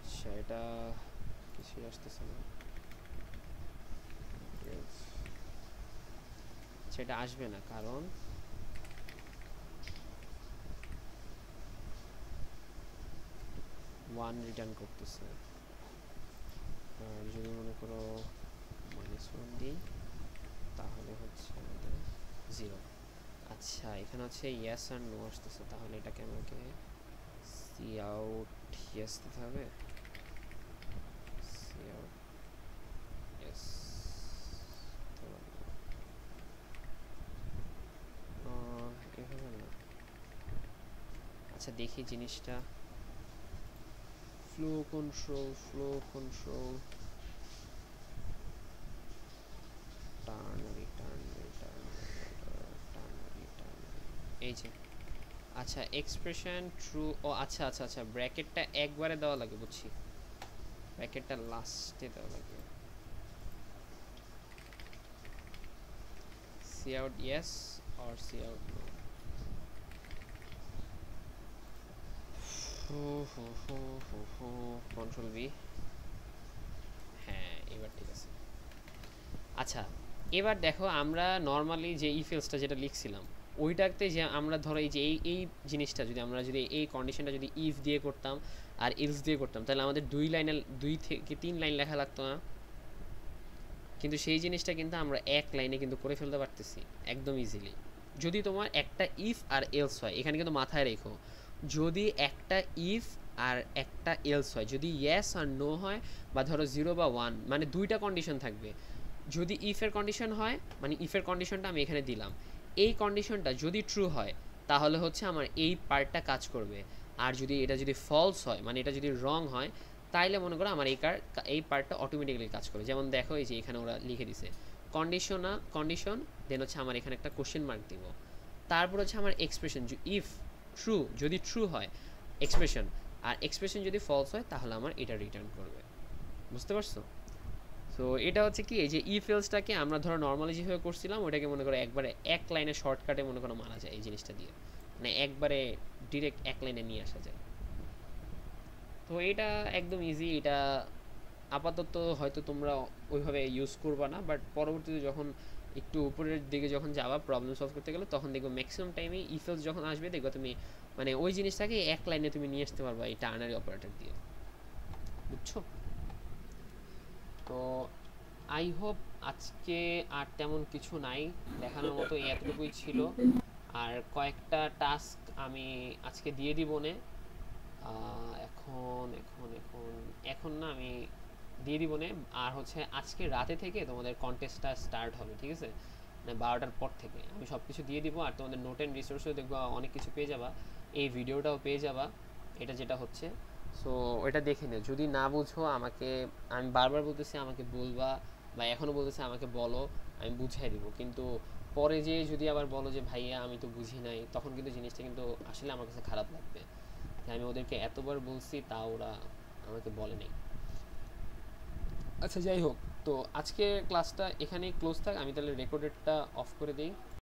আচ্ছা এটা কিছুই আসতেছে না, সেটা আসবে না কারণ ওয়ান রিটার্ন করতেছে। আর যদি মনে করো -1 দিই তাহলে হচ্ছে আমাদের 0। আচ্ছা এখানে হচ্ছে ইয়েস আর নো আসতেছে, তাহলে এটাকে আমাকে সি আউট ইয়েস দিতে হবে, সি আউট ইয়েস। এভাবে না, আচ্ছা দেখি জিনিসটা, ফ্লো কন্ট্রোল টার্নারি এই যে। আচ্ছা এক্সপ্রেশন ট্রু, ও আচ্ছা আচ্ছা আচ্ছা ব্র্যাকেটটা একবারে দেওয়া লাগে, বুঝছি, ব্র্যাকেটটা লাস্টে দেওয়া লাগে। Cout yes or cout no. Control V, হ্যাঁ এবার ঠিক আছে। আচ্ছা এবার দেখো আমরা নর্মালি যে ইফ এলসটা যেটা লিখছিলাম ওইটাতে যে আমরা ধরো এই যে এই জিনিসটা যদি আমরা যদি এই কন্ডিশনটা যদি ইফ দিয়ে করতাম আর এলস দিয়ে করতাম তাহলে আমাদের 2 থেকে 3 লাইন লেখা লাগতো না, কিন্তু সেই জিনিসটা কিন্তু আমরা এক লাইনে কিন্তু করে ফেলতে পারতেছি একদম ইজিলি। যদি তোমার একটা ইফ আর এলস হয়, এখানে কিন্তু মাথায় রেখো, যদি একটা ইফ আর একটা এলস হয়, যদি ইয়েস আর নো হয় বা ধরো 0 বা 1 মানে দুইটা কন্ডিশন থাকবে। যদি ইফের কন্ডিশন হয় মানে ইফের কন্ডিশনটা আমি এখানে দিলাম, এই কন্ডিশনটা যদি ট্রু হয় তাহলে হচ্ছে আমার এই পার্টটা কাজ করবে, আর যদি এটা যদি ফলস হয় মানে এটা যদি রং হয় তাইলে মনে করো আমার এই পার্টটা অটোমেটিক্যালি কাজ করবে। যেমন দেখো এই যে এখানে ওরা লিখে দিছে কন্ডিশন, দেন হচ্ছে আমার এখানে একটা কোশ্চেন মার্ক দিব, তারপর হচ্ছে আমার এক্সপ্রেশন ইফ ট্রু, যদি ট্রু হয় এক্সপ্রেশন, আর এক্সপ্রেশন যদি ফলস হয় তাহলে আমার এটা রিটার্ন করবে। বুঝতে পারছো? সো এটা হচ্ছে কি এই যে ইফ এলসটাকে আমরা ধরো নর্মালি যেভাবে করছিলাম ওটাকে মনে করো একবারে এক লাইনে শর্টকাটে মনে করো মারা যায় এই জিনিসটা দিয়ে, মানে একবারে ডিরেক্ট এক লাইনে নিয়ে আসা যায়। তো এটা একদম ইজি, এটা আপাতত হয়তো তোমরা ওইভাবে ইউজ করবা না, বাট পরবর্তীতে যখন একটু উপরের দিকে যখন যাবা প্রবলেম সলভ করতে গেলে তখন দেখবো ম্যাক্সিমাম টাইমে ইফ এলস যখন আসবে দেখবো তুমি মানে ওই জিনিসটাকে এক লাইনে তুমি নিয়ে আসতে পারবা এই টার্নারি অপারেটর দিয়ে। বুঝছো? তো আই হোপ আজকে আর তেমন কিছু নাই দেখানোর মতো, এতটুকুই ছিল। আর কয়েকটা টাস্ক আমি আজকে দিয়ে দিব নে, এখন এখন এখন এখন না আমি দিয়ে দিব নে। আর হচ্ছে আজকে রাতে থেকে তোমাদের কন্টেস্টটা স্টার্ট হবে, ঠিক আছে? মানে 12টার পর থেকে আমি সব কিছু দিয়ে দিব, আর তোমাদের নোট অ্যান্ড রিসোর্সও দেখবো অনেক কিছু পেয়ে যাবা, এই ভিডিওটাও পেয়ে যাবা, এটা যেটা হচ্ছে। সো ওইটা দেখে নে, যদি না বুঝো আমাকে, আমি বারবার বলতেছি আমাকে বলবা, বা এখনও বলতেছি আমাকে বলো, আমি বুঝাই দিব। কিন্তু পরে যে যদি আবার বলো যে ভাইয়া আমি তো বুঝি নাই, তখন কিন্তু জিনিসটা কিন্তু আসলে আমার কাছে খারাপ লাগবে যে আমি ওদেরকে এতবার বলছি তা ওরা আমাকে বলে নাই। আচ্ছা যাই হোক, তো আজকের ক্লাসটা এখানেই ক্লোজ থাক, আমি তাহলে রেকর্ডেডটা অফ করে দিই।